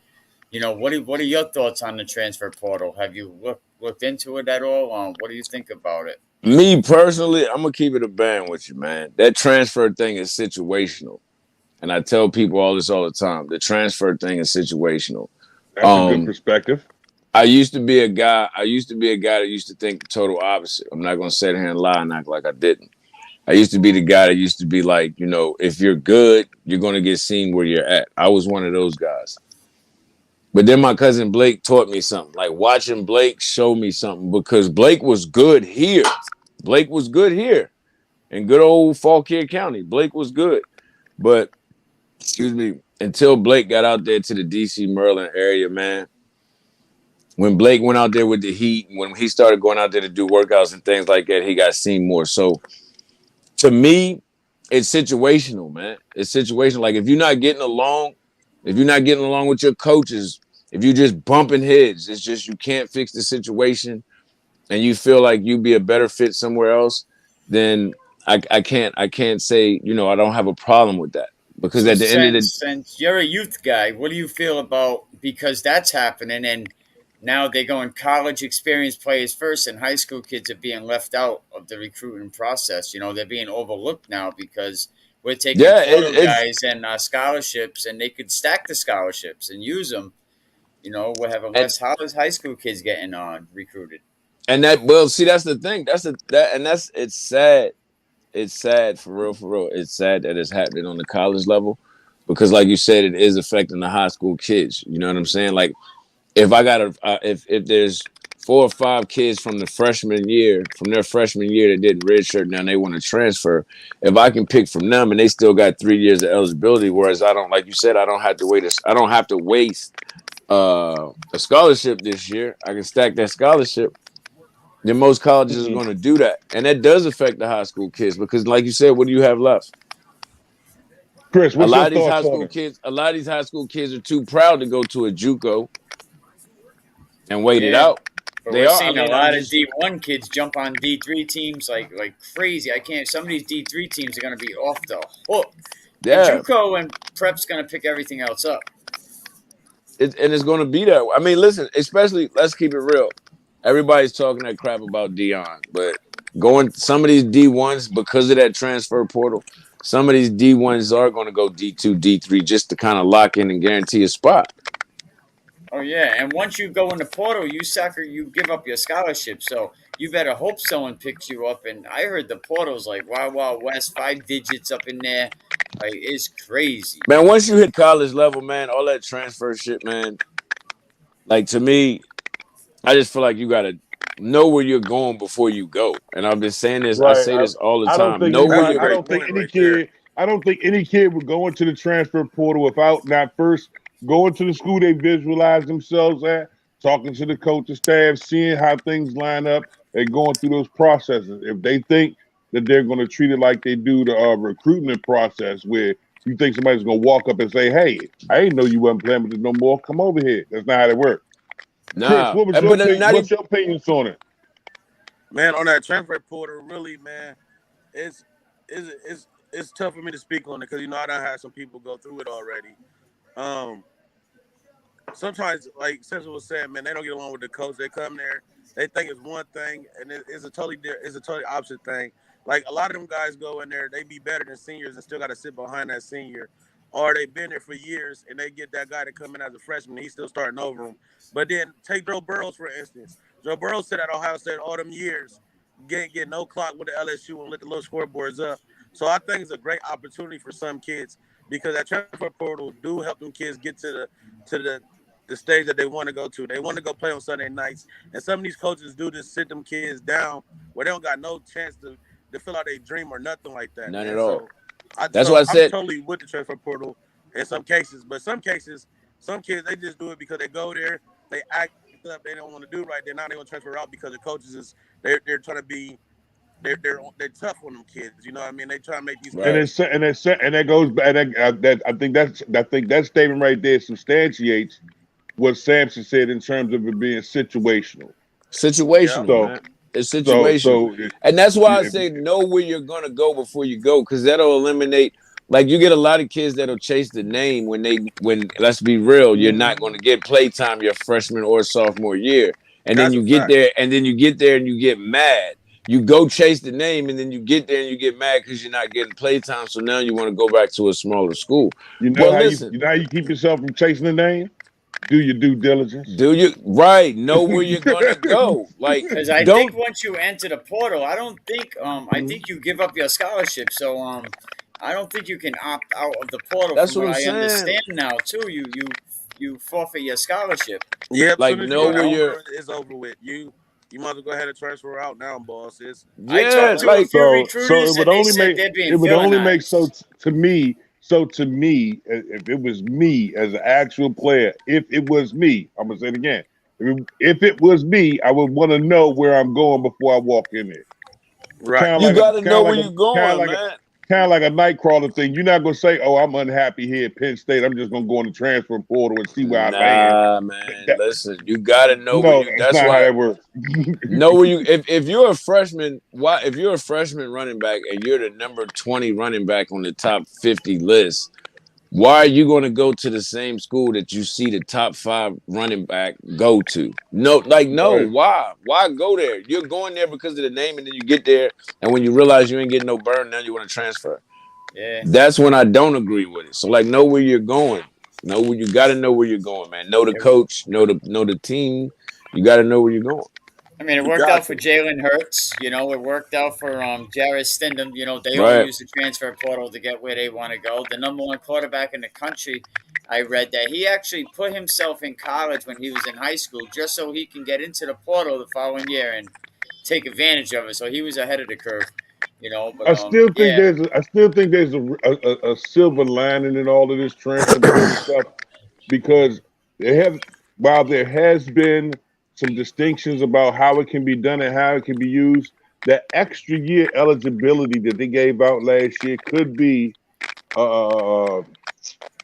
what are your thoughts on the transfer portal? Have you looked into it at all? What do you think about it? Me personally, I'm gonna keep it a band with you, man. That transfer thing is situational, and I tell people all the time. The transfer thing is situational. That's a good perspective. I used to be a guy that used to think the total opposite. I'm not gonna sit here and lie and act like I didn't. I used to be the guy that used to be like, if you're good, you're gonna get seen where you're at. I was one of those guys. But then my cousin Blake taught me something. Like watching Blake showed me something because Blake was good here. In good old Fauquier County. Blake was good. But, until Blake got out there to the D.C., Maryland area, man, when Blake went out there with the Heat, when he started going out there to do workouts and things like that, he got seen more. So, to me, it's situational, man. It's situational. Like, if you're not getting along with your coaches, if you're just bumping heads, it's just you can't fix the situation and you feel like you'd be a better fit somewhere else, then I can't say, I don't have a problem with that. Because at the end of the day, since you're a youth guy, what do you feel about, because that's happening and now they're going college experienced players first and high school kids are being left out of the recruiting process. They're being overlooked now because we're taking photo guys and scholarships, and they could stack the scholarships and use them. We're having less high school kids getting recruited. And that's the thing. It's sad. It's sad for real. It's sad that it's happening on the college level because, like you said, it is affecting the high school kids. You know what I'm saying? Like, if I got if there's 4 or 5 kids from their freshman year that did redshirt, now they want to transfer. If I can pick from them and they still got 3 years of eligibility, whereas I don't, like you said, I don't have to waste a scholarship this year. I can stack that scholarship. Then most colleges are going to do that, and that does affect the high school kids because, like you said, what do you have left? Chris, what's a lot your of these high school kids are too proud to go to a JUCO and wait it out. But we're seeing a lot of D1 kids jump on D3 teams like crazy. Some of these D3 teams are going to be off the hook. Yeah. And JUCO and Prep's going to pick everything else up. And it's going to be that way. I mean, listen, especially, let's keep it real. Everybody's talking that crap about Dion, but some of these D1s, because of that transfer portal, some of these D1s are going to go D2, D3 just to kind of lock in and guarantee a spot. Oh, yeah. And once you go in the portal, you give up your scholarship. So you better hope someone picks you up. And I heard the portal's like Wild Wild West, 5 digits up in there. Like, it's crazy. Man, once you hit college level, man, all that transfer shit, man. Like, to me, I just feel like you gotta know where you're going before you go. And I've been saying this. I Right. say this all the I don't time. think Know where That's a you're. I great don't think point any right there. kid. I don't think any kid would go into the transfer portal without not first going to the school they visualize themselves at, talking to the coaching staff, seeing how things line up, and going through those processes. If they think that they're going to treat it like they do the recruitment process, where you think somebody's going to walk up and say, "Hey, I didn't know you wasn't playing with this no more. Come over here." That's not how it works. Chris, Nah. what was your But opinion? not even. What's your opinions on it? Man, on that transfer portal, really, man, it's it's it's tough for me to speak on it because I done had some people go through it already. Um, Sometimes, like Central was saying, man, they don't get along with the coach. They come there, they think it's one thing, and it's a totally opposite thing. Like a lot of them guys go in there, they be better than seniors and still got to sit behind that senior, or they've been there for years and they get that guy to come in as a freshman, and he's still starting over them. But then take Joe Burrows for instance. Joe Burrows said at Ohio State all them years, get no clock with the LSU and let the little scoreboards up. So I think it's a great opportunity for some kids because that transfer portal do help them kids get to the stage that they want to go to. They want to go play on Sunday nights. And some of these coaches do just sit them kids down where they don't got no chance to fill out their dream or nothing like that, None man. at all. So That's why I I'm said. totally with the transfer portal in some cases. But some cases, some kids they just do it because they go there, they act up, they don't want to do right. They're not going to transfer out because the coaches they're trying to be they're tough on them kids. You know what I mean? They try to make these And Right. kids. that goes back. That I think that statement right there substantiates what Sampson said in terms of it being situational. Yep. Situational, So man. It's so situational. so if, And that's why I if say know where you're gonna go before you go, because that'll eliminate. Like, you get a lot of kids that'll chase the name when let's be real, you're not going to get playtime your freshman or sophomore year, and then That's a you get fact. there, and then you get there and you get mad. You go chase the name, and then you get there and you get mad because you're not getting playtime. So now you want to go back to a smaller school. Well, listen, you know how you keep yourself from chasing the name, do your due diligence. do you right? Know where you're gonna go. Like, Because I think don't. once you enter the portal, I think you give up your scholarship. So I don't think you can opt out of the portal. That's From what what I'm I saying. understand now, too, you forfeit your scholarship. Yep. As Like, soon as you know go that where you're. portal, it's over with. You might as well go ahead and transfer out now, boss. It's I Yeah, talked uh, to a like. few So recruiters, and they said they're being it would only make villainized. to me if it was me as an actual player, if it was me, I'm gonna say it again. If it was me, I would want to know where I'm going before I walk in there. right. Kind of You like a gotta kind know of where like you're a kind of going, like a man. kind of like a nightcrawler thing. You're not gonna say, "Oh, I'm unhappy here at Penn State. I'm just gonna go in the transfer portal and see where I land." Nah, man. That, Listen, you gotta know where no, you. that's That's not how why that works. know where you. If you're a freshman, why? If you're a freshman running back and you're the number 20 running back on the top 50 list, why are you going to go to the same school that you see the top 5 running back go to? No, like, no. Right. Why? Why go there? You're going there because of the name, and then you get there, and when you realize you ain't getting no burn, now you want to transfer. Yeah. That's when I don't agree with it. So, like, know where you're going. Know where you got to know where you're going, man. Know the coach. Know the team. You got to know where you're going. I mean, it You worked got out for to. Jalen Hurts. It worked out for Jarrett Stidham. They all Right. use the transfer portal to get where they want to go. The number one quarterback in the country, I read that he actually put himself in college when he was in high school just so he can get into the portal the following year and take advantage of it. So he was ahead of the curve. But yeah, I still think there's a silver lining in all of this transfer portal stuff because there have while there has been some distinctions about how it can be done and how it can be used, that extra year eligibility that they gave out last year could be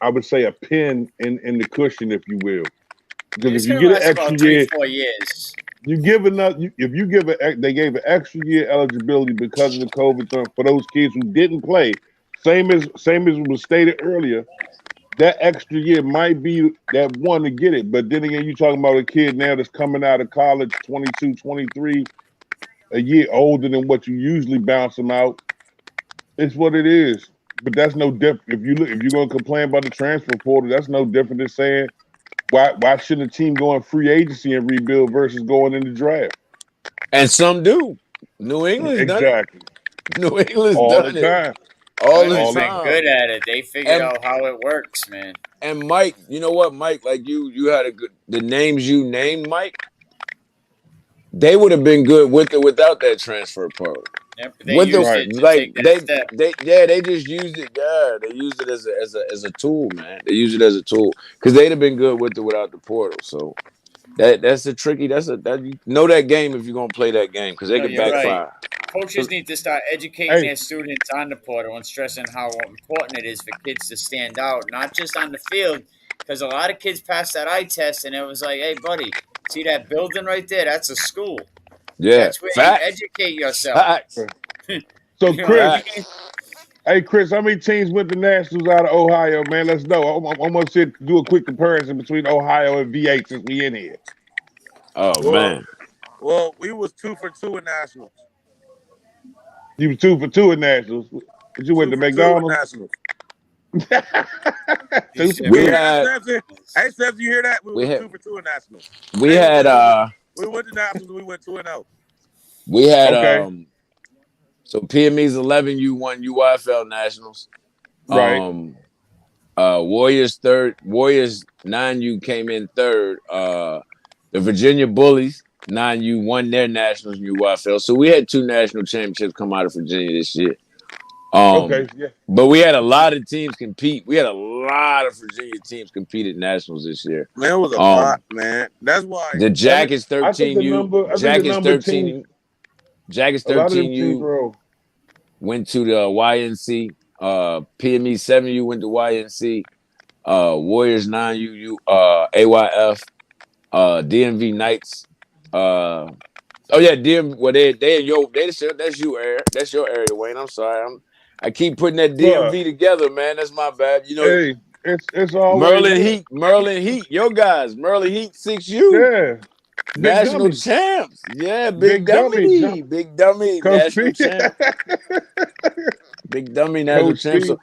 I would say a pin in the cushion, if you will. Because if it's you going to get an last extra about three, year, 4 years. you give enough. If you give they gave an extra year eligibility because of the COVID thing for those kids who didn't play. Same as was stated earlier. That extra year might be that one to get it. But then again, you're talking about a kid now that's coming out of college, 22, 23, a year older than what you usually bounce them out. It's what it is. But that's no different. If you're gonna complain about the transfer portal, that's no different than saying why shouldn't a team go in free agency and rebuild versus going in the draft? And some do. New England's done it. Exactly. New England's All the done it. time. all the Northern's been time. good at it. They figured out how it works, man. And Mike, you know what, Mike? Like you had the names you named, Mike. They would have been good with or without that transfer portal. Yeah, but they used it to take that step. They just used it. Yeah, they used it as a tool, man. They used it as a tool because they'd have been good with or without the portal. So that's a tricky. You know that game if you're gonna play that game because they can backfire. Right. Coaches need to start educating their students on the portal and stressing how important it is for kids to stand out, not just on the field. Because a lot of kids passed that eye test and it was like, hey, buddy, see that building right there? That's a school. Yeah, that's where you educate yourself. Facts. So, Chris, hey, Chris, how many teams went to nationals out of Ohio, man? Let's know. I'm going to do a quick comparison between Ohio and V8 since we in here. Oh, man. Well, we was 2 for 2 in nationals. You was 2 for 2 in nationals. But you went to McDonald's? Nationals. We had. Hey, Steph, you hear that? We were 2 for 2 in nationals. We had. We went to nationals. We went 2-0. We had. So PME's 11, you won UIFL nationals. Right. Warriors 9U came in third. The Virginia Bullies 9U won their nationals in UIFL. So we had 2 national championships come out of Virginia this year. But we had a lot of teams compete. We had a lot of Virginia teams compete at nationals this year. Man, it was a lot, man. That's why the Jackets 13U. Jackets 13U. Jackets 13U went to the YNC. PME 7U went to YNC. Warriors 9U, AYF. DMV Knights. DM. Well, that's your area, Wayne. I'm sorry. I keep putting that DMV together, man. That's my bad. You know, hey, it's always Merlin Heat, your guys, Merlin Heat 6U. Yeah. National champs. Yeah, Big Dummy. Big Dummy, national champ. Big Dummy, national champ. So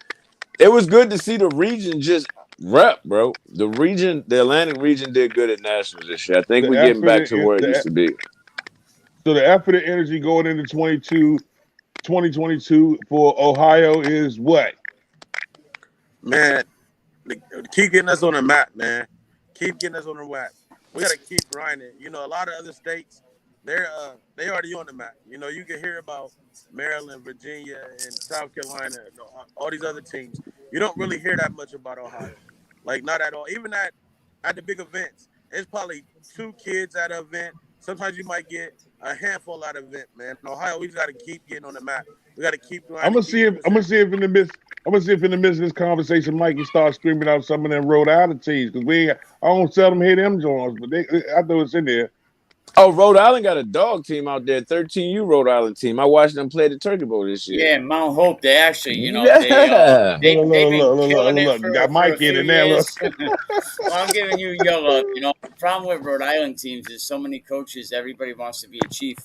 it was good to see the region just rep, bro. The Atlantic region did good at nationals this year. I think we're getting back to where it used to be. So the effort and energy going into 2022 for Ohio is what? Man, keep getting us on the map, man. Keep getting us on the map. We got to keep grinding. You know, a lot of other states, they already on the map. You know, you can hear about Maryland, Virginia, and South Carolina, all these other teams. You don't really hear that much about Ohio. Like, not at all. Even at the big events, it's probably 2 kids at an event. Sometimes you might get a handful at an event, man. In Ohio, we just got to keep getting on the map. We got to keep grinding. I'm gonna see if in the midst of this conversation, Mikey starts screaming out some of them Rhode Island teams because I don't seldom hear them joints, but I know it's in there. Oh, Rhode Island got a dog team out there, 13U Rhode Island team. I watched them play the Turkey Bowl this year. Yeah, Mount Hope, they actually, you know, they've been killing it for got Mike a few in there. years. Well, I'm giving you your look. You know, the problem with Rhode Island teams is so many coaches, everybody wants to be a chief,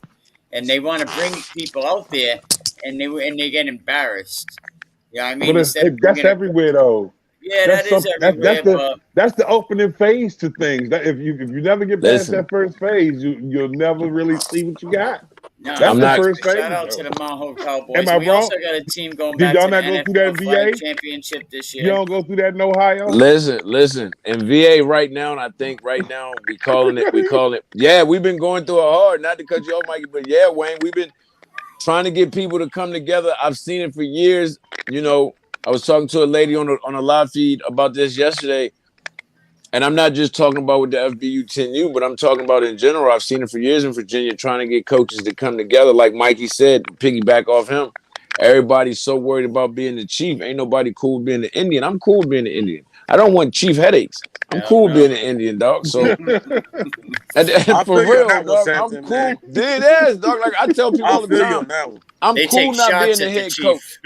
and they want to bring people out there, and they get embarrassed. Yeah, I mean, that's everywhere though. Yeah, that's everywhere. That's the opening phase to things. That if you never get past that first phase, you'll never really see what you got. No, that's the first phase. Shout out to the Mount Hope Cowboys. Am I wrong? Also got a team going back to the NFL Flag Championship this year. You don't go through that in Ohio? Listen. In VA right now, and I think right now we call it. Yeah, we've been going through it hard. Not to cut you off, Mikey, but yeah, Wayne, we've been trying to get people to come together. I've seen it for years. You know, I was talking to a lady on a live feed about this yesterday, and I'm not just talking about with the FBU 10U, but I'm talking about in general. I've seen it for years in Virginia, trying to get coaches to come together. Like Mikey said, piggyback off him. Everybody's so worried about being the chief. Ain't nobody cool with being the Indian. I'm cool with being the Indian. I don't want chief headaches. I'm cool with being an Indian, dog. So, and for real, dog, I'm cool. Dead ass, dog. Like I tell people all the time, I'm cool not being the head coach.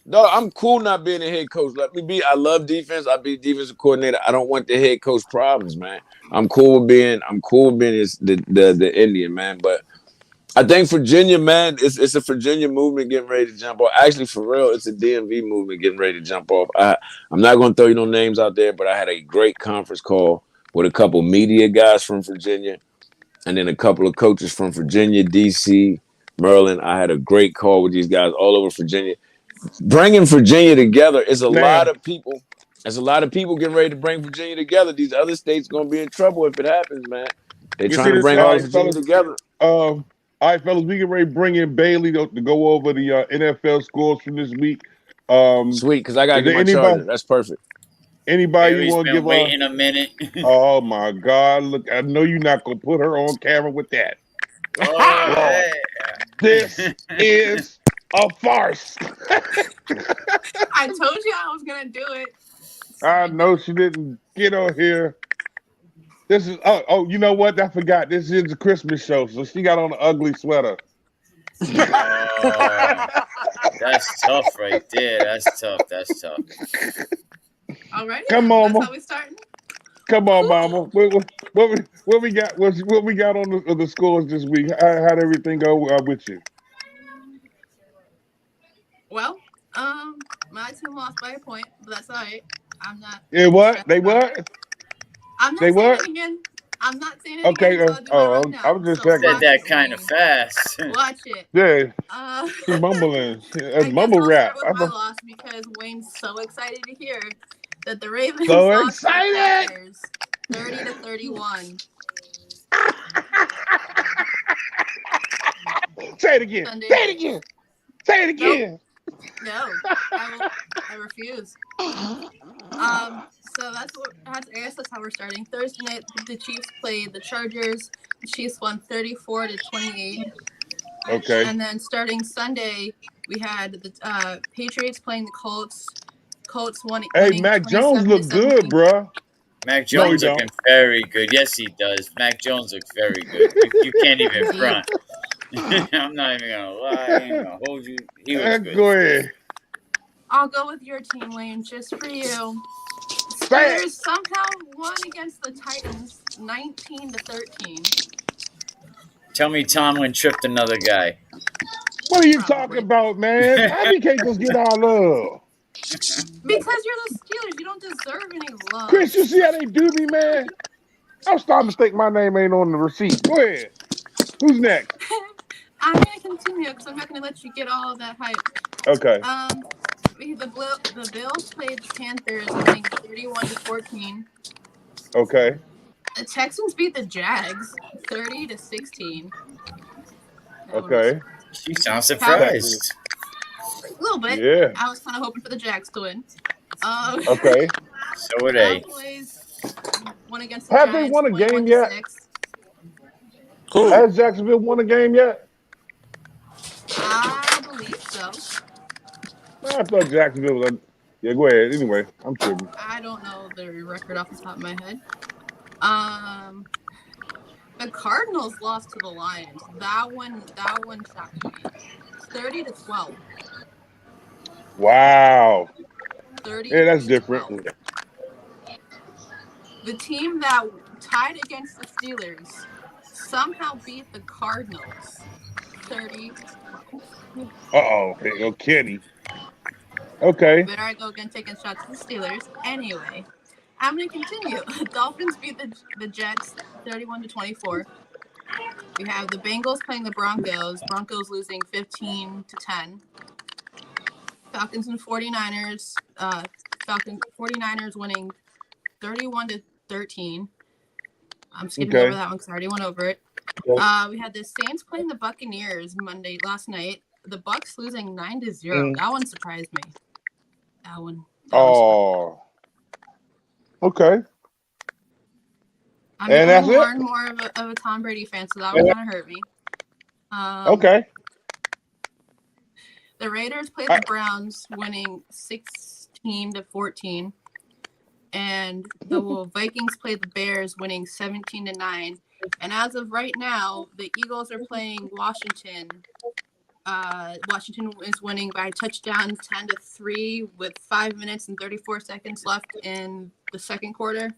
Dog, I'm cool not being the head coach. Let me be. I love defense. I be defensive coordinator. I don't want the head coach problems, man. I'm cool with being the Indian, man. But I think Virginia, man, it's a Virginia movement getting ready to jump off. Actually, for real, it's a DMV movement getting ready to jump off. I'm not going to throw you no names out there, but I had a great conference call with a couple media guys from Virginia and then a couple of coaches from Virginia, D.C., Maryland. I had a great call with these guys all over Virginia. bringing Virginia together is a Now- lot of people. There's a lot of people getting ready to bring Virginia together. These other states gonna be in trouble if it happens, man. They're You trying see to this, bring all All of right, Virginia fellas. together. All right, fellas, we get ready to bring in Bailey to go over the NFL scores from this week. Sweet, because I gotta Is get there my charger. That's perfect. Anybody you Bailey's want to been give waiting a minute. Oh my God! Look, I know you're not gonna put her on camera with that. Oh, Lord, hey. this is a farce. I told you I was gonna do it. I know she didn't get on here. This is you know what? I forgot. This is a Christmas show, so she got on an ugly sweater. Oh, that's tough right there. That's tough. That's tough. All right. Come on, That's Ma. how we starting. Come on, Cool. Mama. What we got? What we got on the scores this week? How'd everything go with you? Well, my team lost by a point, but that's all right. I'm not. Yeah, what? They stressed about what? it. I'm not They saying what? it again. I'm not saying it Okay. again until I do my rundown. I was just So checking. Said watch that it, kind of Wayne. fast. Watch it. Yeah, she mumbling. I guess Mumble I'll rap. start with my loss because Wayne's so excited to hear that the Ravens So lost to the excited! Packers 30-31. Say it again. Sunday Say it night. again. Say it again. No, I refuse. So I guess that's how we're starting. Thursday night, the Chiefs played the Chargers. The Chiefs won 34-28. Okay. And then starting Sunday, we had the Patriots playing the Colts. Colts Hey, winning Mac Jones look good, 27-17. bruh. Mac No, he Jones don't. looking very good. Yes, he does. Mac Jones looks very good. You can't even front. I'm not even gonna lie. I ain't gonna hold you. He looks good. Go ahead. I'll go with your team, Wayne, just for you. Say it. Steelers somehow won against the Titans 19-13. Tell me Tomlin tripped another guy. What are you Probably. talking about, man? How we can't go get our love? Because you're the Steelers, you don't deserve any love. Chris, you see how they do me, man? I'm starting to think my name ain't on the receipt. Go ahead. Who's next? I'm gonna continue because I'm not gonna let you get all of that hype. Okay. The Bills played the Panthers, winning 31-14. Okay. The Texans beat the Jags 30-16. Okay. She sounds surprised. A little bit. Yeah. I was kind of hoping for the Jags to win. Okay. So were they. Cowboys won against the Have Giants. they won a game yet? 21-6. Cool. Has Jacksonville won a game yet? I believe so. I thought Jacksonville was. Yeah, go ahead. Anyway, I'm tripping. I don't know the record off the top of my head. The Cardinals lost to the Lions. That one shocked me. 30-12. Wow. 30. Yeah, that's different. 12. The team that tied against the Steelers somehow beat the Cardinals 30-12. Uh-oh. Kenny. Okay. Better I go again taking shots at the Steelers. Anyway, I'm going to continue. Dolphins beat the Jets 31-24. We have the Bengals playing the Broncos. Broncos losing 15-10. Falcons and 49ers. 49ers winning 31-13. I'm skipping over that one because I already went over it. We had the Saints playing the Buccaneers last night. The Bucs losing 9-0. That one surprised me. That one. Okay. I'm becoming more and more of a Tom Brady fan, so that one kind of hurt me. Okay. The Raiders played the Browns, winning 16-14. And the Vikings played the Bears, winning 17-9. And as of right now, the Eagles are playing Washington. Washington is winning by a touchdown 10-3 with 5 minutes and 34 seconds left in the second quarter.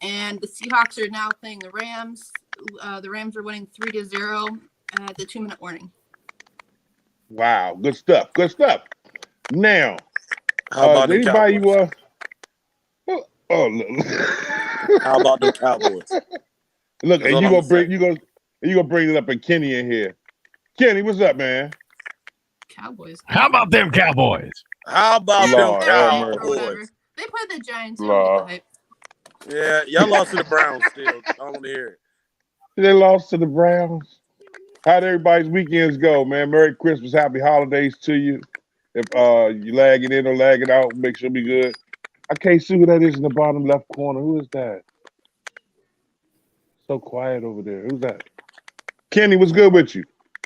And the Seahawks are now playing the Rams. The Rams are winning 3-0 at the 2-minute warning. Wow, good stuff. Good stuff. Now, how about the anybody Cowboys? How about the Cowboys? Look, and you gonna bring it up, and Kenny in here. Kenny, what's up, man? Cowboys. How about them Cowboys? How about them Lord, Cowboys? Or whatever. They played the Giants. I Lord. don't get the hype. Yeah, y'all lost to the Browns still. I don't want to hear it. They lost to the Browns. How'd everybody's weekends go, man? Merry Christmas, happy holidays to you. If you lagging in or lagging out, make sure be good. I can't see who that is in the bottom left corner. Who is that? So quiet over there. Who's that? Kenny, what's good with you?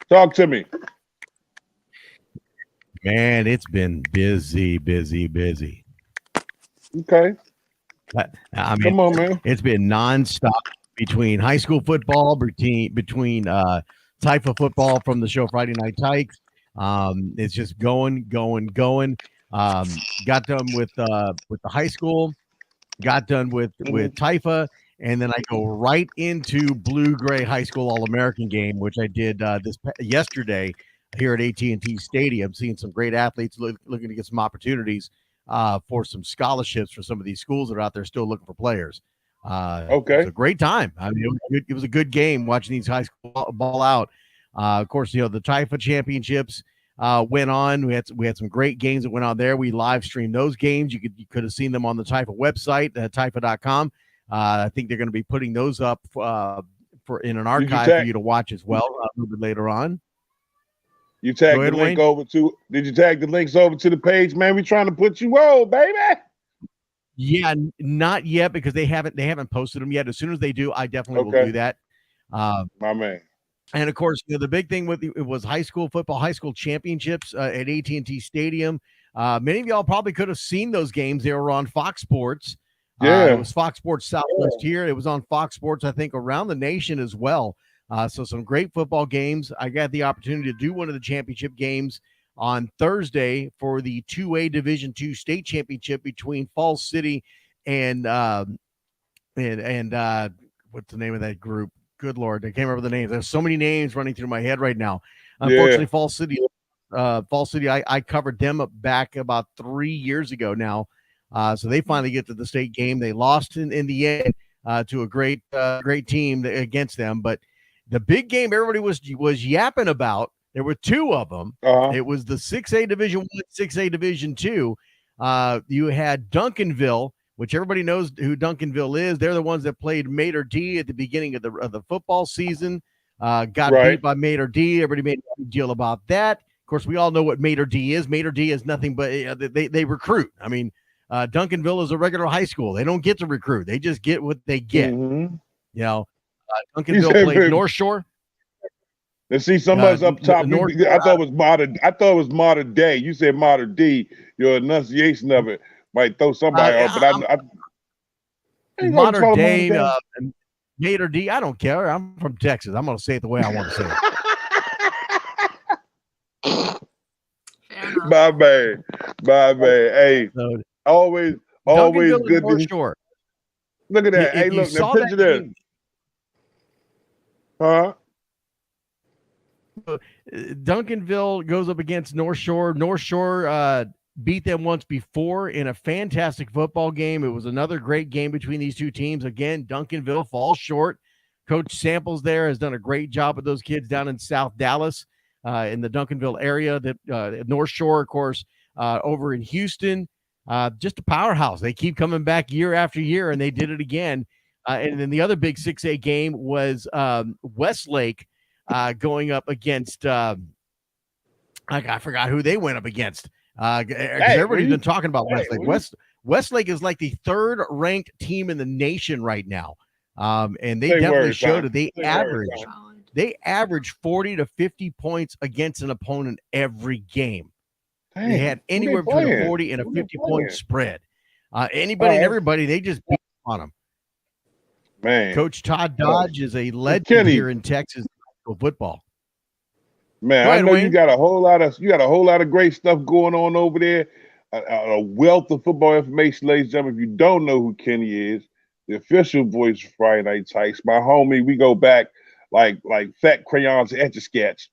Talk to me. Man, it's been busy. Okay. I mean, Come on, man. it's been nonstop between high school football, between Taifa football from the show Friday Night Tykes. It's just going. Got done with the high school, got done with Taifa, and then I go right into Blue Gray High School All-American game, which I did yesterday here at AT&T Stadium, seeing some great athletes looking to get some opportunities for some scholarships for some of these schools that are out there still looking for players. Okay. It was a great time. I mean, it was a good game watching these high school ball out. Of course, the Taifa championships went on. We had some great games that went on there. We live streamed those games. You could have seen them on the Taifa website, Taifa.com. I think they're going to be putting those up for in an archive for you to watch as well a little bit later on. You tagged the link over to? Did you tag the links over to the page, man? We trying to put you on, baby. Yeah, not yet because they haven't posted them yet. As soon as they do, I definitely will do that. My man. And of course, the big thing it was high school football, high school championships at AT&T Stadium. Many of y'all probably could have seen those games. They were on Fox Sports. Yeah, it was Fox Sports Southwest here. It was on Fox Sports, I think, around the nation as well. So some great football games. I got the opportunity to do one of the championship games on Thursday for the 2A Division II state championship between Falls City and what's the name of that group? Good Lord, I can't remember the names. There's so many names running through my head right now. Unfortunately, Falls City, I covered them back about 3 years ago now. So they finally get to the state game. They lost in the end to a great team against them, but the big game everybody was yapping about, there were two of them. It was the 6A Division I, 6A Division II. You had Duncanville, which everybody knows who Duncanville is. They're the ones that played Mater D at the beginning of the football season. Got beat by Mater D. Everybody made a big deal about that. Of course, we all know what Mater D is. Mater D is nothing but they recruit. I mean, Duncanville is a regular high school. They don't get to recruit. They just get what they get. Mm-hmm. You know, Duncanville played North Shore. Let's see some of us up top. I thought it was modern day. You said modern D. Your enunciation of it might throw somebody off, but I modern day, Mater D. I don't care. I'm from Texas. I'm going to say it the way I want to say it. My man. Hey, so, always good to Shore. Look at that. Hey, look, now picture this. Huh? Duncanville goes up against North Shore. North Shore beat them once before in a fantastic football game. It was another great game between these two teams. Again, Duncanville falls short. Coach Samples there has done a great job with those kids down in South Dallas in the Duncanville area. That North Shore, of course, over in Houston, just a powerhouse. They keep coming back year after year, and they did it again. And then the other big 6A game was Westlake going up against I forgot who they went up against. Everybody's been talking about Westlake. Westlake is like the third ranked team in the nation right now. And they definitely showed it. They average 40 to 50 points against an opponent every game. Dang, they had anywhere between a 40 and a 50-point spread. Anybody and everybody, they just beat on them. Man, Coach Todd Dodge is a legend here in Texas football. Man, I know Wayne. you got a whole lot of great stuff going on over there. A wealth of football information, ladies and gentlemen. If you don't know who Kenny is, the official voice for Friday Night Tykes, my homie, we go back like fat crayons etch a sketch.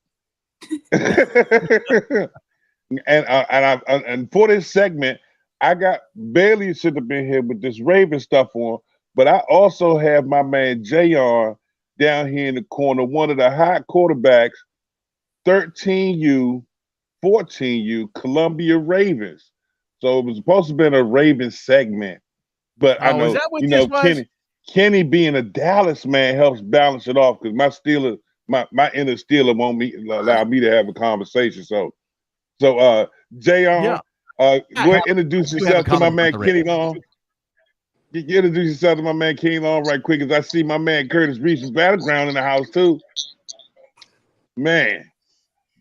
and for this segment, I got Bailey should have been here with this Raven stuff on, but I also have my man Jayon down here in the corner, one of the hot quarterbacks, 13U, 14U Columbia Ravens. So it was supposed to have been a Ravens segment, but I Oh, is know, that what this was? Kenny being a Dallas man helps balance it off because my inner Steeler won't allow me to have a conversation. So Jayon, go ahead and introduce yourself to my man Kenny Long. You introduce yourself to my man Kenny Long right quick, as I see my man Curtis Reese from Battleground in the house too. Man,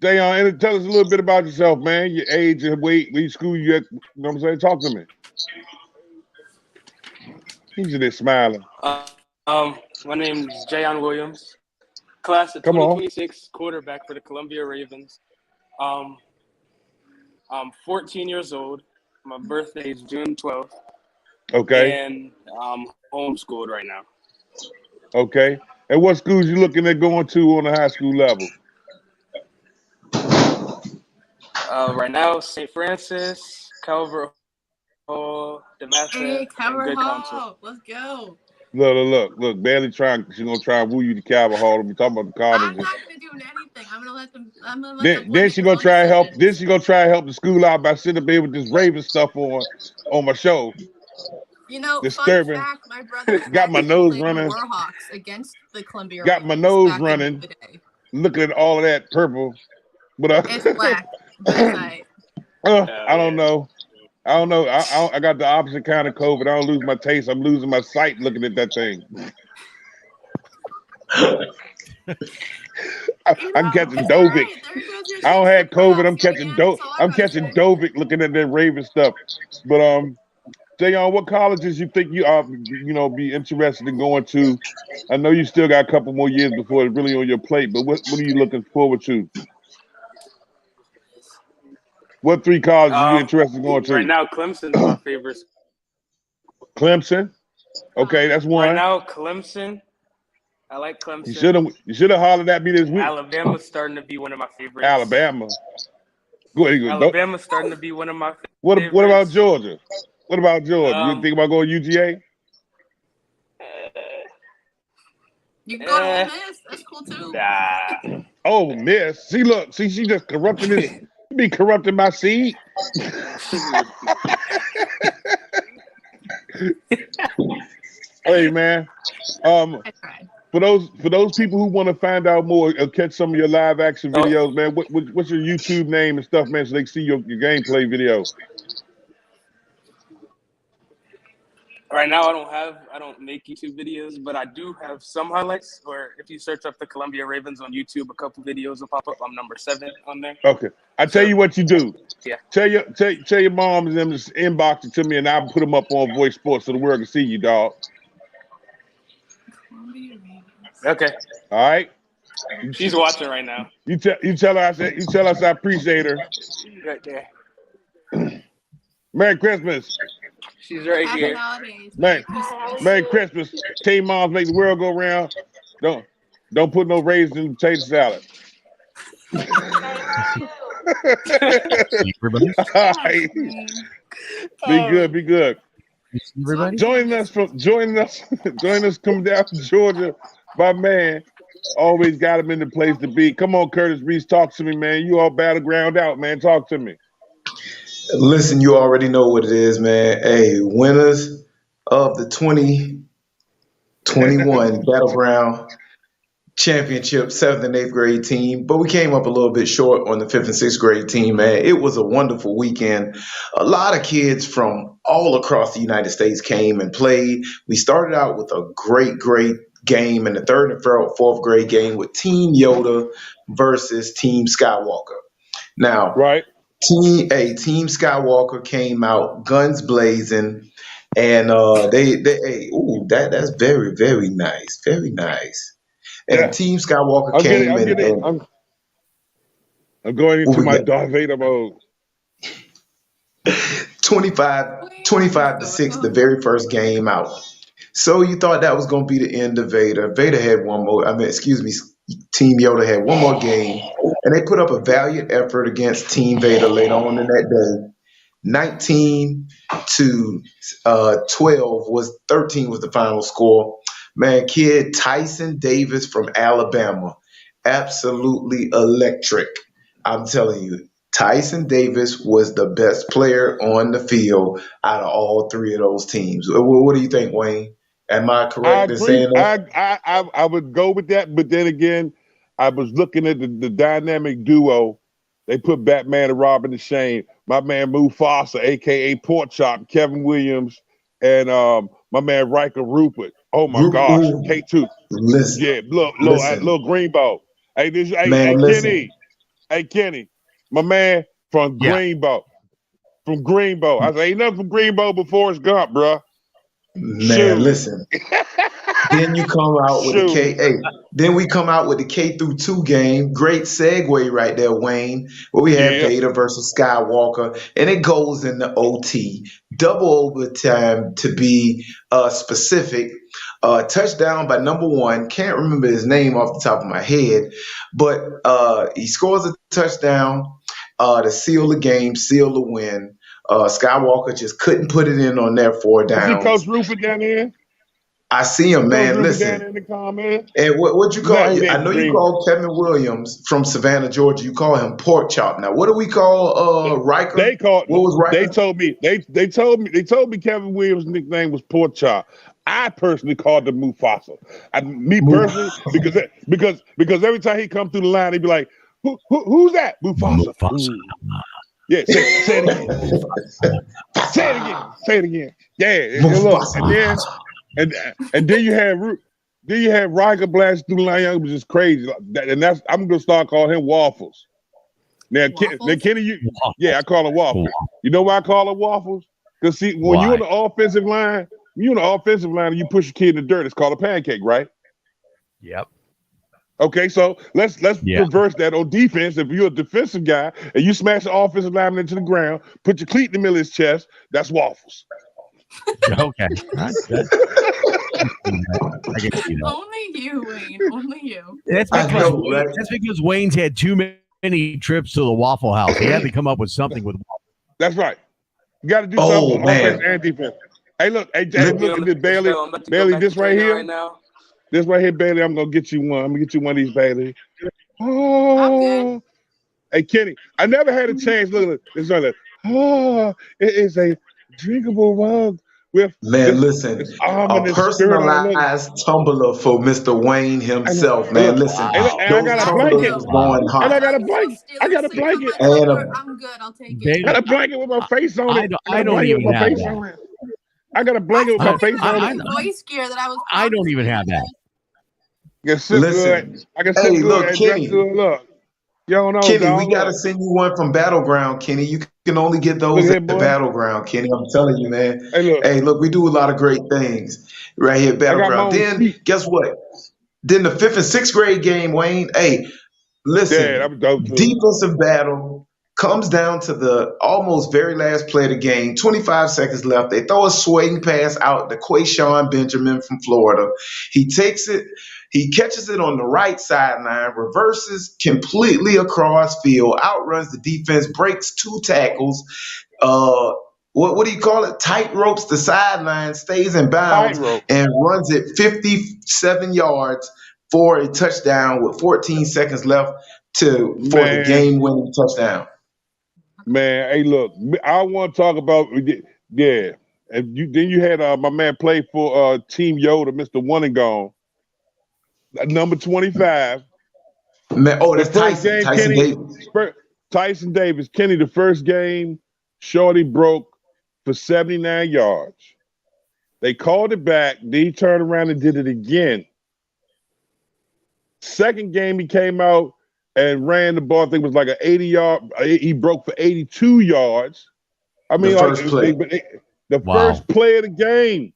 Jayon, tell us a little bit about yourself, man. Your age and weight, what school you at? You know what I'm saying? Talk to me. He's just there smiling. My name is Jayon Williams, class of 2026, quarterback for the Columbia Ravens. I'm 14 years old. My birthday is June 12th. Okay. And I'm homeschooled right now. Okay. And what schools you looking at going to on the high school level? Right now, St. Francis, Calvert Hall, DeMatha, Hey, Calvert Hall. Council. Let's go. Look. Barely trying. She's gonna try and woo you to Calvert Hall. We talking about the I'm colleges. not gonna do anything. I'm gonna let them. Then she gonna try and help. Then she gonna try and help the school out by sitting up here with this Raven stuff on my show. You know, disturbing. Fun fact: my brother got my nose running. Warhawks against the Columbia. Got my nose running. Looking at all of that purple, but it's black. But it's I don't know. I got the opposite kind of COVID. I don't lose my taste. I'm losing my sight looking at that thing. I'm catching Dovik. I don't have COVID. I'm catching Dovik looking at that Raven stuff. But Jayon, what colleges you think you are be interested in going to? I know you still got a couple more years before it's really on your plate, but what are you looking forward to? What 3 colleges are you interested in going to? Right now, Clemson's my favorite. Clemson? Okay, that's one. Right now, Clemson. I like Clemson. You should have hollered at me this week. Alabama's starting to be one of my favorites. Alabama. Go ahead. Alabama's starting to be one of my favorites. What about Georgia? What about Georgia? You think about going to UGA? You can go to Ole Miss. That's cool too. Nah. Oh, Miss. See, she just corrupted this. You be corrupting my seed. Hey, man. For those people who want to find out more or catch some of your live action videos, man, what's your YouTube name and stuff, man, so they can see your gameplay videos? Right now, I don't make YouTube videos, but I do have some highlights. Or if you search up the Columbia Ravens on YouTube, a couple videos will pop up. I'm number 7 on there. Okay, I tell you what you do. Yeah. Tell your mom and them to inbox it to me, and I'll put them up on VOYCEsports so the world can see you, dog. Okay. All right. She's watching right now. You tell us I appreciate her. Right there. Merry Christmas. She's right here. Merry Christmas. Team moms make the world go round. Don't put no raisins in the potato salad. All right. Be good. Everybody? Joining us coming down from Georgia, my man. Always got him in the place to be. Come on, Curtis Reese, talk to me, man. You all Battleground out, man. Talk to me. Listen, you already know what it is, man. Hey, winners of the 2021 Battleground Championship, 7th and 8th grade team. But we came up a little bit short on the 5th and 6th grade team, man. It was a wonderful weekend. A lot of kids from all across the United States came and played. We started out with a great game in the 3rd and 4th grade game with Team Yoda versus Team Skywalker. Now, right. Team Skywalker came out guns blazing, and that's very, very nice, very nice. And Yeah. Team Skywalker came in. I'm going into my Darth Vader mode. 25-6, the very first game out. So you thought that was going to be the end of Vader. Vader had one more. Team Yoda had one more game, and they put up a valiant effort against Team Vader later on in that day. 19-12 was 13 was the final score. Man, kid Tyson Davis from Alabama, absolutely electric. I'm telling you, Tyson Davis was the best player on the field out of all three of those teams. What do you think, Wayne? Am I I correct in agree. saying that? I would go with that, but then again, I was looking at the dynamic duo. They put Batman and Robin to shame. My man Mufasa, aka Pork Chop, Kevin Williams, and my man Riker Rupert. Oh my gosh, Ooh, K2. listen, Yeah, listen, little Greenbow. Hey, man, hey listen, Kenny. Hey Kenny, my man from Yeah. Greenbow. From Greenbow. I said, ain't nothing from Greenbow but Forrest Gump, bruh. man, Shoot. listen. Then you come out with the Shoot. K. Hey, then we come out with the K-2 game. Great segue right there, Wayne. Where we have Yeah. Vader versus Skywalker, and it goes into OT, double overtime to be specific. Touchdown by number one. Can't remember his name off the top of my head, but he scores a touchdown to seal the game, seal the win. Skywalker just couldn't put it in on their four I see downs. Coach Rupert down there. I see him, Coach man. Rupert down Listen. there in the comments. And what you No, call? he I ain't know you Green. call Kevin Williams from Savannah, Georgia. You call him Pork Chop. Now, what do we call Riker? They called. What was They Riker? told me. They told me Kevin Williams' nickname was Pork Chop. I personally called him Mufasa. Me personally, because every time he come through the line, he'd be like, "Who's that? Mufasa." Ooh. Yeah, say it again. Say it again. Say it again. Yeah, and look, and then you had Riker blast through the line. It was just crazy, and I'm gonna start calling him Waffles. Now, Kenny, I call him Waffles. You know why I call him Waffles? Because see, when you're on the offensive line, and you push your kid in the dirt, it's called a pancake, right? Yep. Okay, so let's reverse that on defense. If you're a defensive guy and you smash the offensive lineman into the ground, put your cleat in the middle of his chest, that's Waffles. Okay. I can see that. Only you, Wayne. Only you. That's because Wayne's had too many trips to the Waffle House. He had to come up with something with waffles. That's right. You got to do something on offense and defense. Hey, look at this, Bailey. Bailey, this right here. Right now. This right here, Bailey. I'm gonna get you one. I'm gonna get you one of these, Bailey. Oh, I'm good. Hey, Kenny, I never had a chance. Look at this. Like, it is a drinkable mug with Listen, a personalized tumbler for Mr. Wayne himself, man. Listen, and I got a blanket. Going hot. And I got a blanket. I got a blanket. I'm good. I'll take it. I got a blanket with my face on it. I don't even have that. I got a blanket with my face on it. Voice gear that I was. I don't even have that. Listen, I can sit look, good. Kenny. Look, you don't know, Kenny, dog. we gotta send you one from Battleground, Kenny. You can only get those at the Battleground, Kenny. I'm telling you, man. Hey, look, we do a lot of great things right here at Battleground. Then guess what? Then the 5th and 6th grade game, Wayne. Hey, listen, defensive battle comes down to the almost very last play of the game. 25 seconds left. They throw a swing pass out to Quayshawn Benjamin from Florida. He takes it. He catches it on the right sideline, reverses completely across field, outruns the defense, breaks 2 tackles. What do you call it? Tight ropes the sideline, stays in bounds, and runs it 57 yards for a touchdown with 14 seconds left for the game-winning touchdown. Man, hey, look, I want to talk about and then you had my man play for Team Yoda, Mr. One and Gone. Number 25. Man, that's Tyson Davis. Tyson Davis. Kenny, the first game, Shorty broke for 79 yards. They called it back. Then he turned around and did it again. Second game, he came out and ran the ball. I think it was like an 80-yard. He broke for 82 yards. I mean, first play. First play of the game.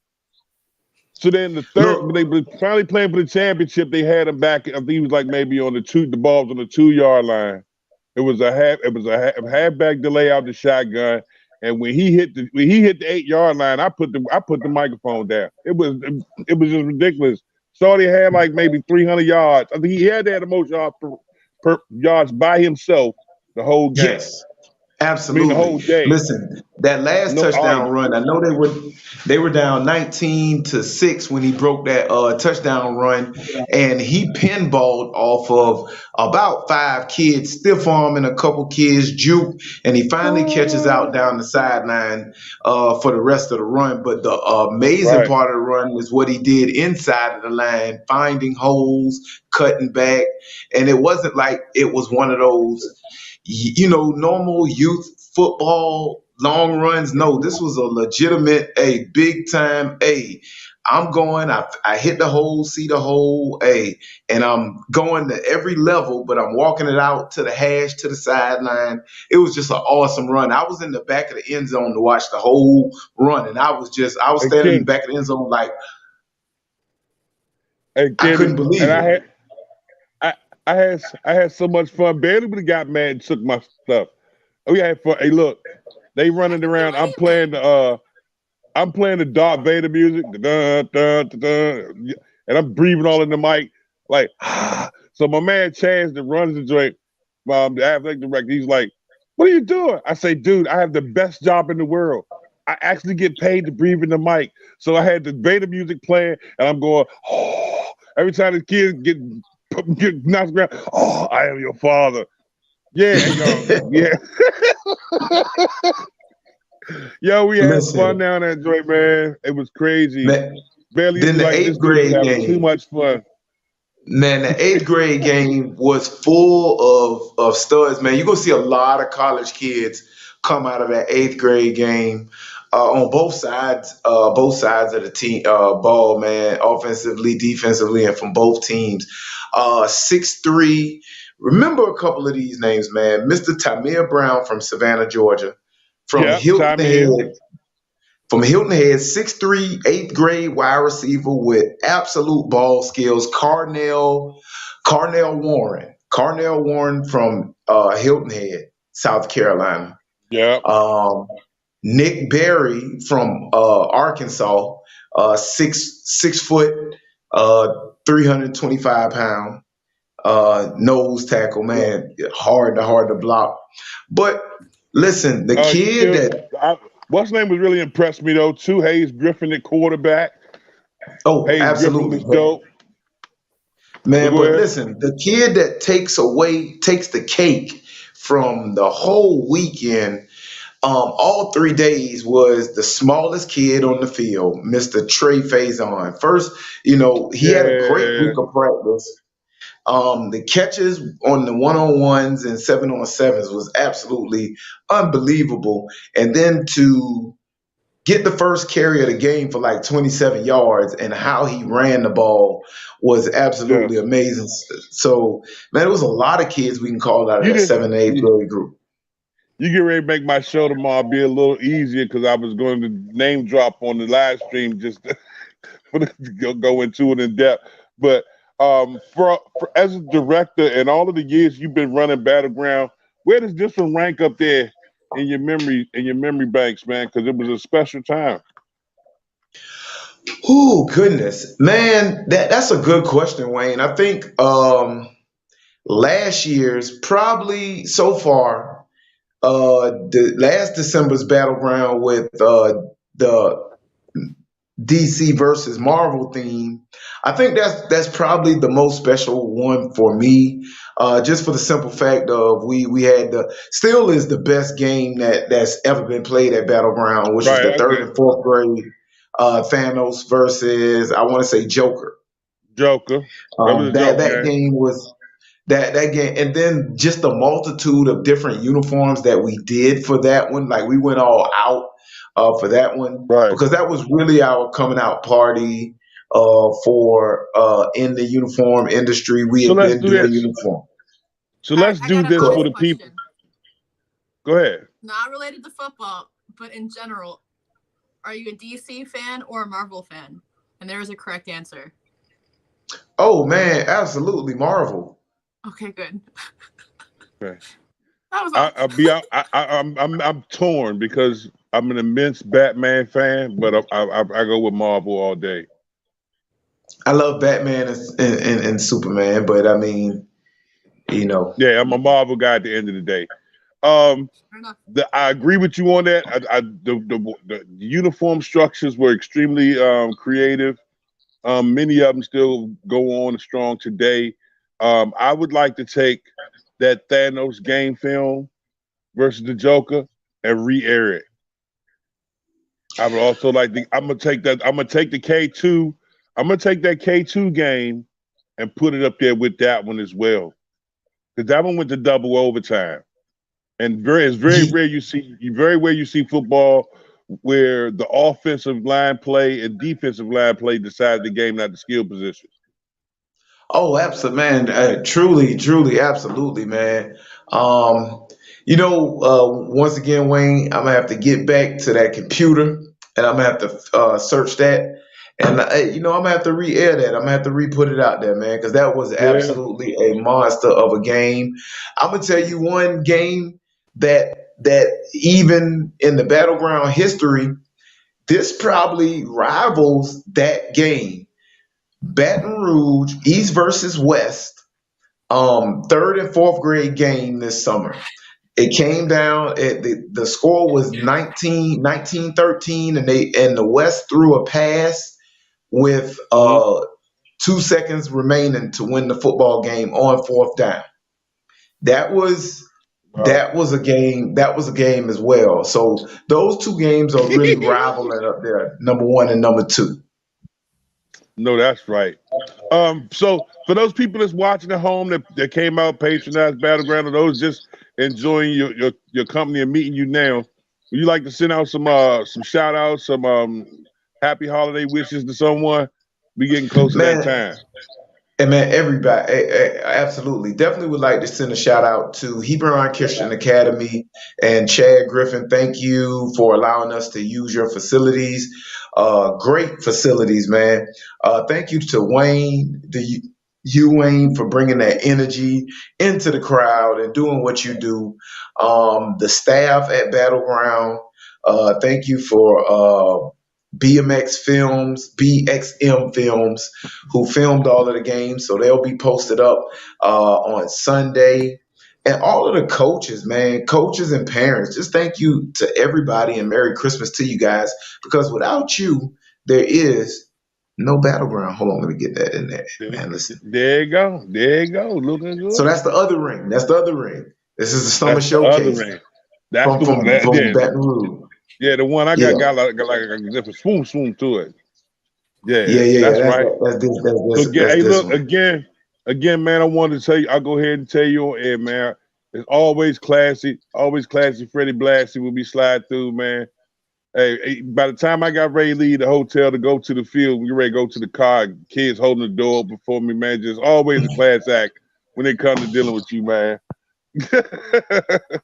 So then the third, they were finally playing for the championship. They had him back. I think he was like maybe on the ball was on the 2-yard line. It was a halfback delay out the shotgun, and when he hit the 8-yard line, I put the microphone down. It was just ridiculous. Shorty had like maybe 300 yards. I think he had to have the most yards by himself the whole game. I mean, the whole Absolutely. day. Listen, that last No touchdown argument. run, I know they were down 19-6 when he broke that touchdown run, and he pinballed off of about 5 kids, stiff arm and a couple kids, juke, and he finally catches out down the sideline for the rest of the run. But the amazing Right. part of the run is what he did inside of the line, finding holes, cutting back, and it wasn't like it was one of those normal youth football long runs. No, this was a legitimate, big time, I'm going, I hit the hole, see the hole, and I'm going to every level, but I'm walking it out to the hash, to the sideline. It was just an awesome run. I was in the back of the end zone to watch the whole run, and I was Hey, standing in the Kenny. back of the end zone like, Hey, I couldn't Kenny. believe And it. I had so much fun. Bailey would have got mad and took my stuff. Oh, yeah, had fun. Hey, look, they running around. I'm playing the Darth Vader music, dun, dun, dun, dun, and I'm breathing all in the mic, like. So my man Chaz that runs the joint, the athletic director, he's like, "What are you doing?" I say, "Dude, I have the best job in the world. I actually get paid to breathe in the mic." So I had the Vader music playing, and I'm going, "Oh!" Every time the kids get knocked around, "Oh, I am your father." Yeah, yo, yeah. Yo, we had fun Listen, down that joint, man. It was crazy. man, Bailey used to then be the like, "This eighth dude is grade having too game. much fun." Man, the eighth grade game was full of studs, man. You're gonna see a lot of college kids come out of that eighth grade game on both sides of the team ball, man, offensively, defensively, and from both teams. 6'3". Remember a couple of these names, man. Mr. Tamir Brown from Savannah, Georgia, from Yep, Hilton time here. Head, 6'3", eighth grade wide receiver with absolute ball skills. Carnell Warren from Hilton Head, South Carolina. Yep. Nick Berry from Arkansas, 6 foot, 325 pound, nose tackle, man, hard to block. But listen, the kid What's name was really impressed me though too. Hayes Griffin at quarterback. Hayes Griffin absolutely. was dope. Man, Go but ahead. listen, the kid that takes the cake from the whole weekend, all 3 days, was the smallest kid on the field, Mr. Trey Faison. First, he had a great Yeah. week of practice. The catches on the 1-on-1s and 7-on-7s was absolutely unbelievable. And then to get the first carry of the game for like 27 yards and how he ran the ball was absolutely Yes. amazing. So, man, there was a lot of kids we can call out of You that did. 7th and 8th grade group. You get ready to make my show tomorrow be a little easier because I was going to name drop on the live stream just to go into it in depth. But for as a director and all of the years you've been running Battleground, where does this one rank up there in your memory banks, man? Because it was a special time. Oh, goodness. Man, that's a good question, Wayne. I think last year's probably so far, the last December's Battleground with the DC versus Marvel theme. I think that's probably the most special one for me, just for the simple fact of we had still is the best game that's ever been played at Battleground, which was Right. the I third agree. and fourth grade Thanos versus, I want to say, Joker. Joker. That was a That joke that game. game was that game, and then just the multitude of different uniforms that we did for that one. Like, we went all out for that one Right. because that was really our coming out party for in the uniform industry. We So had let's been do doing this. uniform. So All right, let's I do got a this for bonus the people. question. Go ahead. Not related to football, but in general. Are you a DC fan or a Marvel fan? And there is a correct answer. Oh man, absolutely, Marvel. Okay, good. Okay. That was all. I'm torn because I'm an immense Batman fan, but I go with Marvel all day. I love Batman and Superman, but I mean, Yeah, I'm a Marvel guy at the end of the day. I agree with you on that. The uniform structures were extremely creative. Many of them still go on strong today. I would like to take that Thanos game film versus the Joker and re-air it. I would also like to. I'm gonna take that. I'm gonna take the K2. I'm gonna take that K2 game and put it up there with that one as well, because that one went to double overtime. And it's very rare you see football where the offensive line play and defensive line play decide the game, not the skill position. Oh, absolutely, man. Truly, absolutely, man. Once again, Wayne, I'm gonna have to get back to that computer and I'm gonna have to search that. And I'm gonna have to re-air that. I'm gonna have to re-put it out there, man, because that was Yeah. absolutely a monster of a game. I'm gonna tell you one game that even in the battleground history, this probably rivals that game. Baton Rouge, East versus West, third and fourth grade game this summer. It came down at the score was 19-13, and the West threw a pass with 2 seconds remaining to win the football game on fourth down. That was a game. That was a game as well. So those two games are really rivaling up there, number one and number two. No, that's right. So for those people that's watching at home that came out patronized Battleground, or those just enjoying your company and meeting you now, would you like to send out some shout outs, some happy holiday wishes to someone? We getting close to that time. And man, everybody, absolutely, definitely would like to send a shout out to Hebron Christian Academy and Chad Griffin. Thank you for allowing us to use your facilities. Great facilities, man. Thank you to Wayne, Wayne, for bringing that energy into the crowd and doing what you do. The staff at Battleground, thank you for BXM Films, who filmed all of the games. So they'll be posted up on Sunday. And all of the coaches, man, coaches and parents, just thank you to everybody and Merry Christmas to you guys, because without you, there is no Battleground. Hold on, let me get that in there. Man, listen. There you go. There you go. Looking good. So that's the other ring. This is the summer showcase. That's the one. From Baton Rouge. Yeah, the one I got like a different swoon to it. Yeah. That's right. Again, man, I wanted to tell you, I'll go ahead and tell you on air, man. It's always classy. Freddie Blassie will be slide through, man. Hey, by the time I got ready to leave the hotel to go to the field, we ready to go to the car, kids holding the door before me, man. Just always a class act when it comes to dealing with you, man.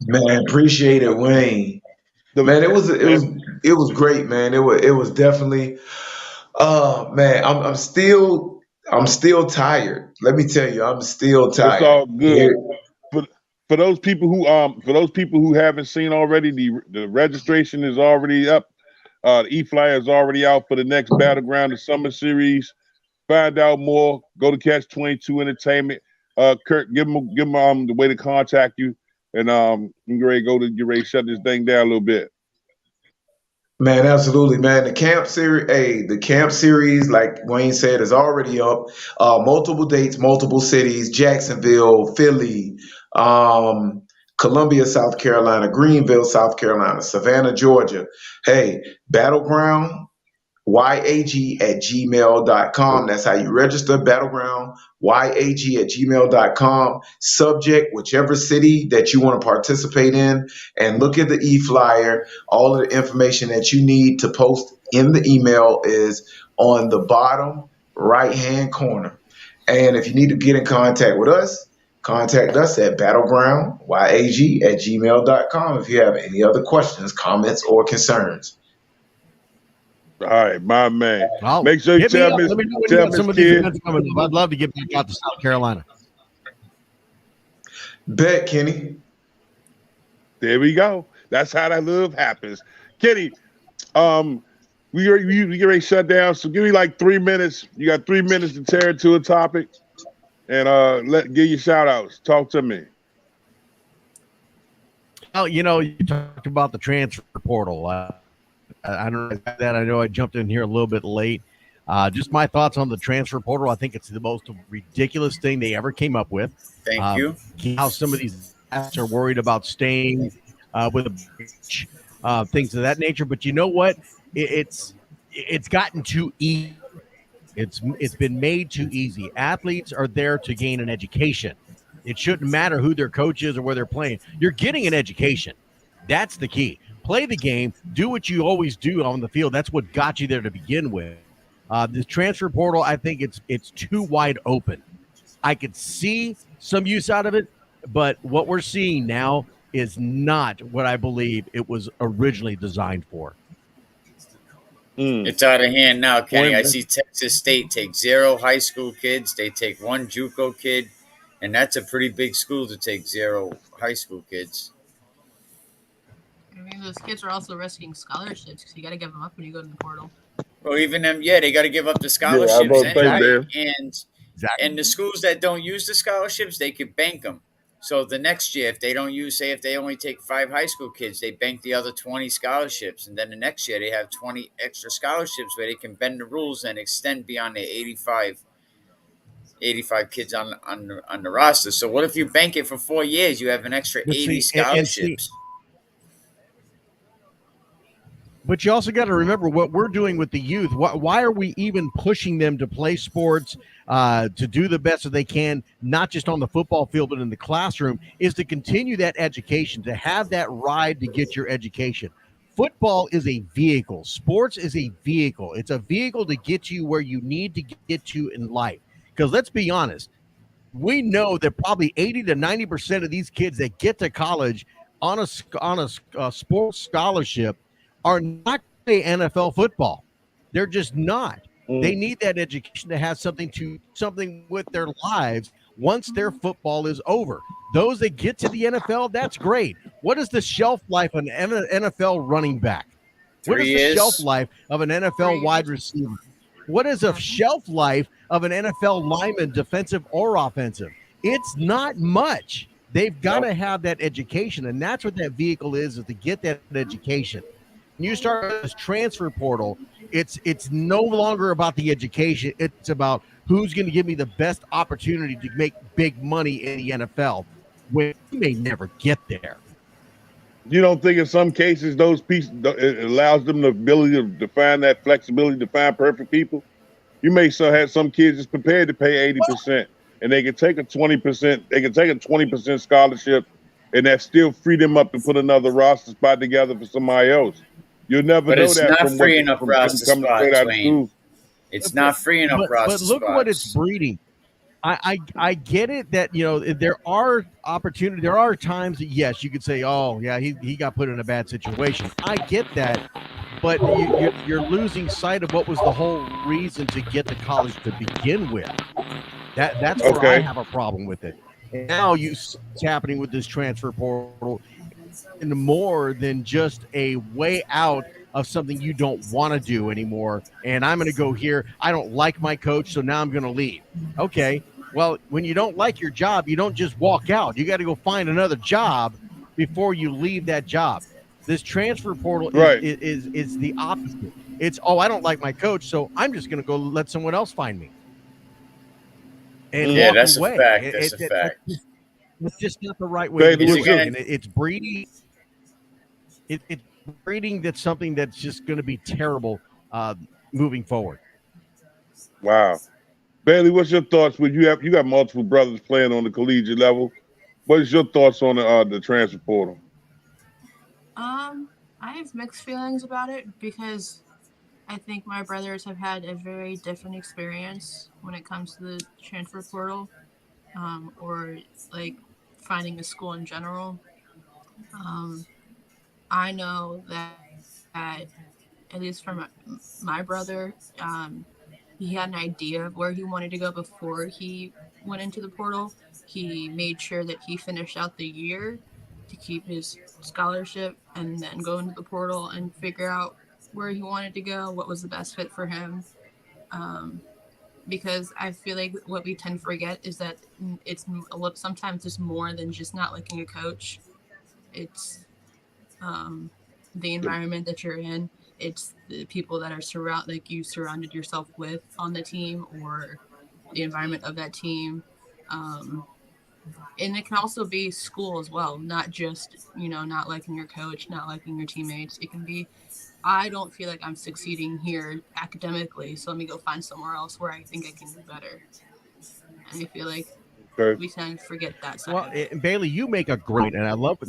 Man, appreciate it, Wayne. Man, it was great, man. It was definitely. Man, I'm still tired. Let me tell you, I'm still tired. It's all good. For those people who haven't seen already, the registration is already up. The e-flyer is already out for the next Battleground, the Summer Series. Find out more. Go to Catch 22 Entertainment. Kurt, give them the way to contact you, and get ready to shut this thing down a little bit. Man, absolutely, man. The camp series, like Wayne said, is already up. Multiple dates, multiple cities: Jacksonville, Philly, Columbia, South Carolina, Greenville, South Carolina, Savannah, Georgia. Hey, Battleground, YAG@gmail.com. That's how you register. Battleground, YAG@gmail.com. Subject, whichever city that you want to participate in, and look at the e-flyer. All of the information that you need to post in the email is on the bottom right-hand corner. And if you need to get in contact with us, contact us at battlegroundyag@gmail.com if you have any other questions, comments, or concerns. All right, my man. Well, make sure you tell me some of these events coming up. I'd love to get back out to South Carolina. Bet, Kenny. There we go. That's how that love happens. Kenny, we get ready to shut down. So give me like 3 minutes. You got 3 minutes to tear into a topic, and give your shout outs. Talk to me. Well, you talked about the transfer portal. I don't know that. I know I jumped in here a little bit late. Just my thoughts on the transfer portal. I think it's the most ridiculous thing they ever came up with. Thank you. How some of these athletes are worried about staying with a coach, things of that nature. But you know what? It's gotten too easy. It's been made too easy. Athletes are there to gain an education. It shouldn't matter who their coach is or where they're playing. You're getting an education. That's the key. Play the game. Do what you always do on the field. That's what got you there to begin with. The transfer portal, I think it's too wide open. I could see some use out of it, but what we're seeing now is not what I believe it was originally designed for. It's out of hand now, Kenny. Point- I see Texas State take 0 high school kids. They take 1 JUCO kid, and that's a pretty big school to take 0 high school kids. I mean, those kids are also risking scholarships because you got to give them up when you go to the portal. Well, even them, they got to give up the Yeah, I scholarships was about to say, anyway. Dan. And the schools that don't use the scholarships, they could bank them. So the next year, if they don't use, say, if they only take 5 high school kids, they bank the other 20 scholarships, and then the next year they have 20 extra scholarships where they can bend the rules and extend beyond the 85 kids on the roster. So what if you bank it for 4 years? You have an extra But 80 see, scholarships. But you also got to remember what we're doing with the youth. Why are we even pushing them to play sports, to do the best that they can, not just on the football field, but in the classroom, is to continue that education, to have that ride to get your education. Football is a vehicle. Sports is a vehicle. It's a vehicle to get you where you need to get to in life. Because let's be honest, we know that probably 80 to 90% of these kids that get to college on a sports scholarship are not play NFL football. They're just not. They need that education to have something with their lives once their football is over. Those that get to the NFL, that's great. What is the shelf life of an NFL running back? What is 3 the years. shelf life of an NFL wide receiver? What is a shelf life of an NFL lineman, defensive or offensive? It's not much. They've got to have that education, and that's what that vehicle is to get that education. When you start this transfer portal, it's no longer about the education. It's about who's going to give me the best opportunity to make big money in the NFL when you may never get there. You don't think in some cases those pieces it allows them the ability to define that flexibility to find perfect people? You may still have some kids just prepared to pay 80%, and they can take a 20%. They can take a 20% scholarship, and that still free them up to put another roster spot together for somebody else. You'll never But know it's that not from free enough from roster coming straight spots, out of Wayne. school. It's not free enough roster But look spots. what it's breeding. I get it that there are opportunities. There are times that yes, you could say, oh yeah, he got put in a bad situation. I get that, but you're losing sight of what was the whole reason to get to college to begin with. That's where I have a problem with it. And now it's happening with this transfer portal, and more than just a way out of something you don't want to do anymore. And I'm going to go here. I don't like my coach, so now I'm going to leave. Okay. Well, when you don't like your job, you don't just walk out. You got to go find another job before you leave that job. This transfer portal is the opposite. It's, I don't like my coach, so I'm just going to go let someone else find me and walk that's away. a fact. That's a fact. It's just not the right way to do it. gonna- And it's breeding. It's breeding that's something that's just going to be terrible moving forward. Wow. Bailey, what's your thoughts? You got multiple brothers playing on the collegiate level. What is your thoughts on the transfer portal? I have mixed feelings about it because I think my brothers have had a very different experience when it comes to the transfer portal, or like finding a school in general. I know that at least for my brother, he had an idea of where he wanted to go before he went into the portal. He made sure that he finished out the year to keep his scholarship and then go into the portal and figure out where he wanted to go, what was the best fit for him. Because I feel like what we tend to forget is that it's sometimes just more than just not liking a coach. It's the environment that you're in. It's the people that are you surrounded yourself with on the team, or the environment of that team. And it can also be school as well, not just, not liking your coach, not liking your teammates. It can be, I don't feel like I'm succeeding here academically, so let me go find somewhere else where I think I can do better. And I feel like we tend to forget that side. Well, Bailey, you make a great, and I love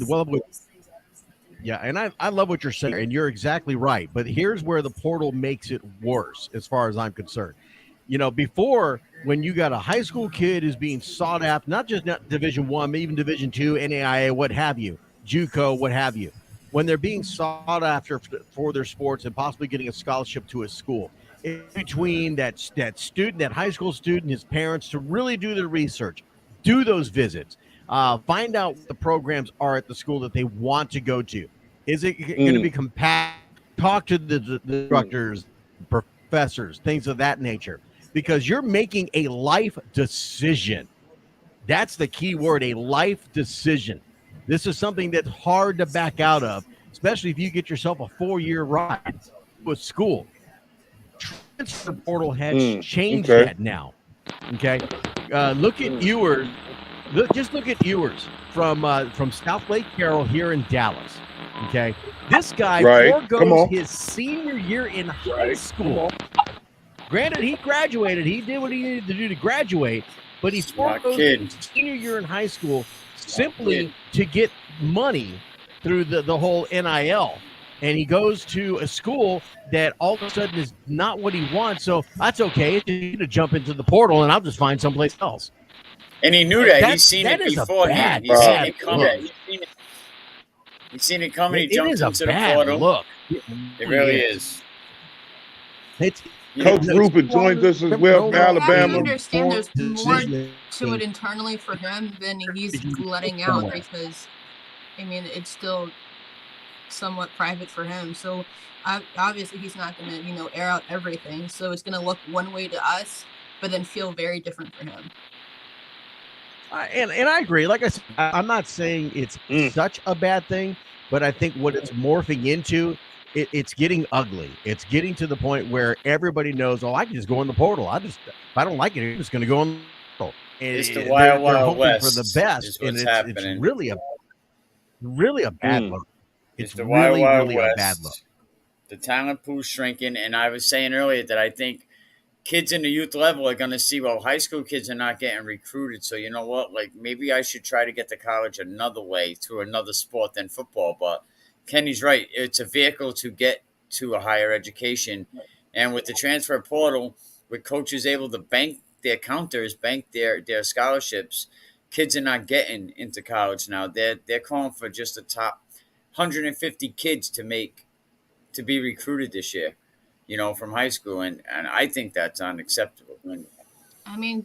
yeah, and I love what you're saying, and you're exactly right. But here's where the portal makes it worse, as far as I'm concerned. Before, when you got a high school kid who's being sought after, not Division One, but even Division Two, NAIA, what have you, JUCO, what have you, when they're being sought after for their sports and possibly getting a scholarship to a school, in between that student, that high school student, his parents, to really do the research, do those visits, find out what the programs are at the school that they want to go to. Is it going to be compact? Talk to the instructors, professors, things of that nature, because you're making a life decision. That's the key word, a life decision. This is something that's hard to back out of, especially if you get yourself a 4-year ride with school. Transfer portal has changed that now. Okay, look at Ewers. Just look at Ewers from South Lake Carroll here in Dallas. Okay, this guy foregoes his senior year in high school. Granted, he graduated. He did what he needed to do to graduate, but he foregoes his senior year in high school simply to get money through the whole NIL. And he goes to a school that all of a sudden is not what he wants. So that's okay. It's easy to jump into the portal, and I'll just find someplace else. And he knew that. He's seen it beforehand. He's seen it coming. He's seen it coming. He jumped into the portal. Look. It really is. Coach Rupert joins us as well from Alabama. I understand there's more to it internally for him than he's letting out, because, it's still somewhat private for him. So obviously he's not going to, air out everything. So it's going to look one way to us, but then feel very different for him. And I agree. Like I said, I'm not saying it's such a bad thing, but I think what it's morphing into, it's getting ugly. It's getting to the point where everybody knows, I can just go in the portal. If I don't like it, I'm just going to go in the portal. And it's the wild west for the best, and it's really a bad look. It's the wild west. A bad look. The talent pool's shrinking, and I was saying earlier that I think kids in the youth level are going to see, high school kids are not getting recruited. So you know what? Maybe I should try to get to college another way, through another sport than football. But Kenny's right. It's a vehicle to get to a higher education. And with the transfer portal, with coaches able to bank their counters, bank their scholarships, kids are not getting into college now. They're calling for just the top 150 kids to be recruited this year, from high school. And I think that's unacceptable.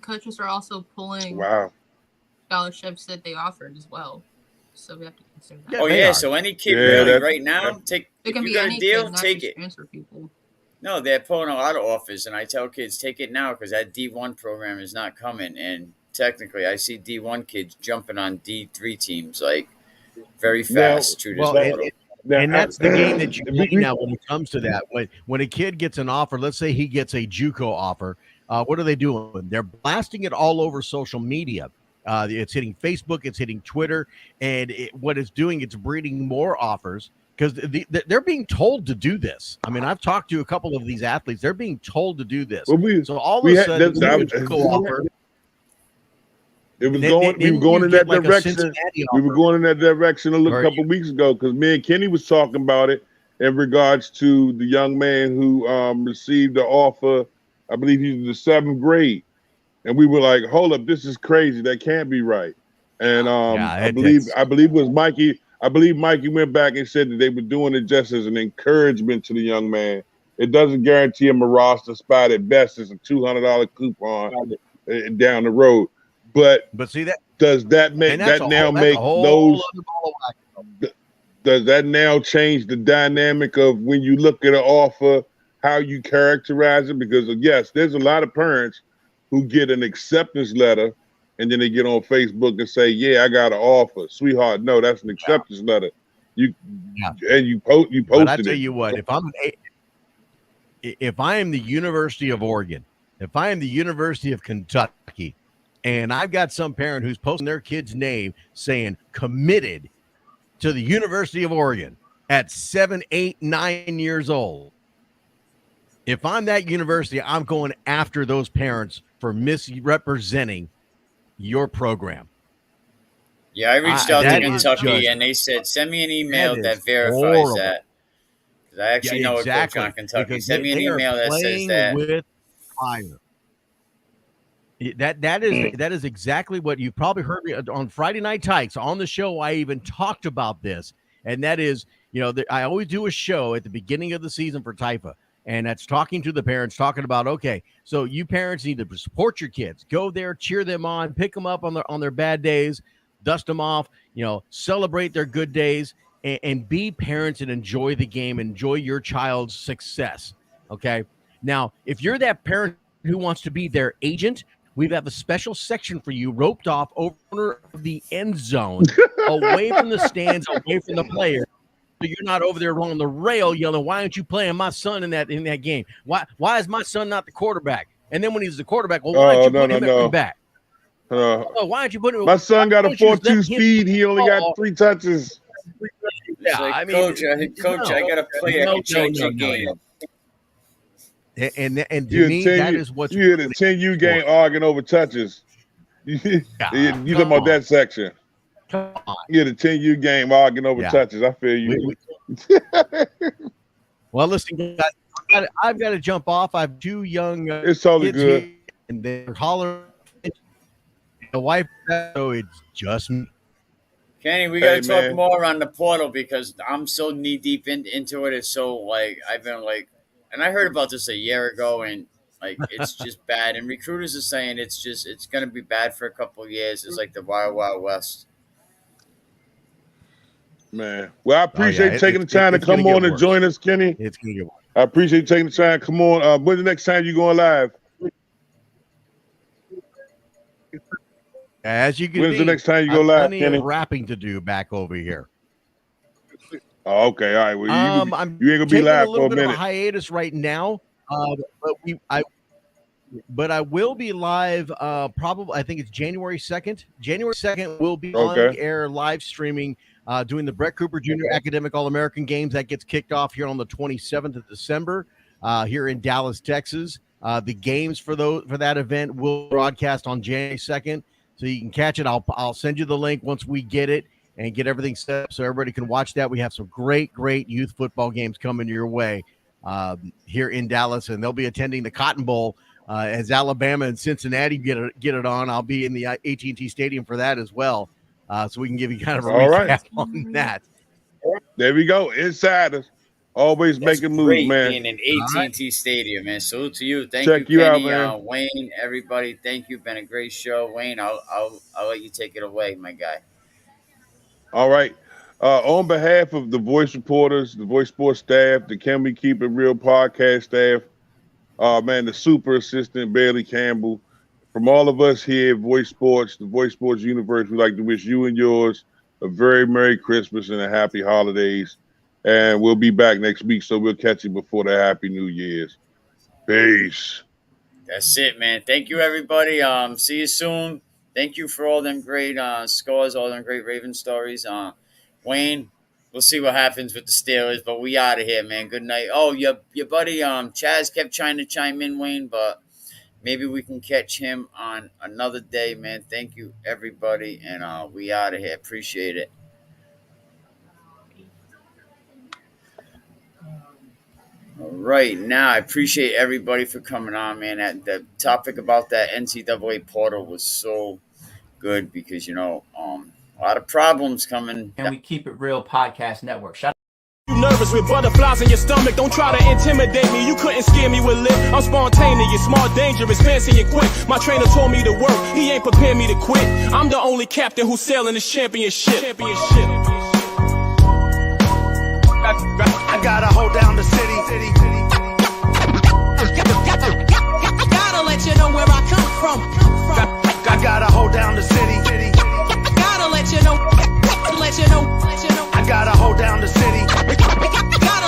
Coaches are also pulling scholarships that they offered as well. So we have to consider that. So any kid right now, if you got a deal, take it. Transfer people. No, they're pulling a lot of offers, and I tell kids, take it now, because that D1 program is not coming. And technically, I see D1 kids jumping on D3 teams very fast through this portal. And that's the game that you play now when it comes to that. When a kid gets an offer, let's say he gets a JUCO offer, what are they doing? They're blasting it all over social media. It's hitting Facebook, it's hitting Twitter, and what it's doing, it's breeding more offers, because they're being told to do this. I've talked to a couple of these athletes. They're being told to do this. So all of a sudden, offer. We were going in that direction. We were going in that direction a couple weeks ago, because me and Kenny was talking about it in regards to the young man who received the offer. I believe he's in the 7th grade, and we were like, "Hold up, this is crazy. That can't be right." And I believe it was Mikey. I believe Mikey went back and said that they were doing it just as an encouragement to the young man. It doesn't guarantee him a roster spot. At best, it's a $200 coupon down the road. But see that, does that make that now make those? Does that now change the dynamic of when you look at an offer, how you characterize it? Because yes, there's a lot of parents who get an acceptance letter and then they get on Facebook and say, "Yeah, I got an offer, sweetheart." No, that's an acceptance letter. You posted But I tell it. you what, if I am the University of Oregon, if I am the University of Kentucky, and I've got some parent who's posting their kid's name saying committed to the University of Oregon at 7, 8, 9 years old, if I'm that university, I'm going after those parents for misrepresenting your program. Yeah, I reached out to Kentucky, and they said, send me an email that verifies horrible. that. I actually know exactly. a coach on Kentucky. Because Send me an email that says that. With fire. That is exactly what you probably heard me on Friday Night Tykes on the show. I even talked about this, and that is, I always do a show at the beginning of the season for Taifa, and that's talking to the parents, talking about, okay, so you parents need to support your kids, go there, cheer them on, pick them up on their bad days, dust them off, celebrate their good days, and be parents and enjoy the game, enjoy your child's success. Okay. Now, if you're that parent who wants to be their agent, we have a special section for you roped off over the end zone, away from the stands, away from the player. So you're not over there on the rail yelling, "Why aren't you playing my son in that game? Why is my son not the quarterback?" And then when he's the quarterback, well, why aren't you putting him at back? Why aren't you putting him? My son got a 4.2 speed. He only got 3 touches. Yeah, like, Coach, I got a play. I can change the game. And to me, that is what's you hit a 10U game arguing over touches. You talking about that section? Come on. You hit a 10U game arguing over touches. I feel you. Well, listen, guys, I've got to jump off. I have 2 young. It's totally good. Here, and they're hollering. The wife, so it's just me. Kenny, we got to talk more on the portal because I'm so knee deep into it. It's so I've been and I heard about this a year ago, and it's just bad. And recruiters are saying it's going to be bad for a couple of years. It's like the Wild Wild West. Man, well, I appreciate you taking the time to come on and join us, Kenny. It's going to get worse. I appreciate you taking the time. Come on. When's the next time you going live? As you can When's the next time you go live, Kenny? Kenny? Of rapping to do back over here. Oh, okay, all right. Well, you ain't gonna be live for a minute. Of a hiatus right now, but I will be live. Probably, I think it's January 2nd. January 2nd, we'll be on the air live streaming, doing the Brett Cooper Jr. Academic All-American Games. That gets kicked off here on the 27th of December, here in Dallas, Texas. The games for that event will broadcast on January 2nd, so you can catch it. I'll send you the link once we get it and get everything set up so everybody can watch that. We have some great youth football games coming your way here in Dallas, and they'll be attending the Cotton Bowl as Alabama and Cincinnati get it on. I'll be in the AT&T Stadium for that as well, so we can give you kind of a recap on that. There we go. Insiders. Always making moves, man. Being in AT&T Stadium, man. Salute to you. Thank you, Kenny, out, man. Wayne, everybody. Thank you. Been a great show. Wayne, I'll let you take it away, my guy. All right. On behalf of the Voice reporters, the Voice Sports staff, the Can We Keep It Real podcast staff, the super assistant, Bailey Campbell, from all of us here at Voice Sports, the Voice Sports universe, we'd like to wish you and yours a very Merry Christmas and a happy holidays. And we'll be back next week, so we'll catch you before the Happy New Year's. Peace. That's it, man. Thank you, everybody. See you soon. Thank you for all them great scores, all them great Raven stories. Wayne, we'll see what happens with the Steelers, but we out of here, man. Good night. Oh, your buddy Chaz kept trying to chime in, Wayne, but maybe we can catch him on another day, man. Thank you, everybody, and we out of here. Appreciate it. All right, now I appreciate everybody for coming on, man. The topic about that NCAA portal was so good because, a lot of problems coming. And we keep it real podcast network. Shout You nervous with butterflies in your stomach. Don't try to intimidate me. You couldn't scare me with lit. I'm spontaneous, smart, dangerous, fancy and quick. My trainer told me to work. He ain't prepared me to quit. I'm the only captain who's sailing this championship. I gotta hold down the city. Gotta let you know where I come from. I gotta hold down the city.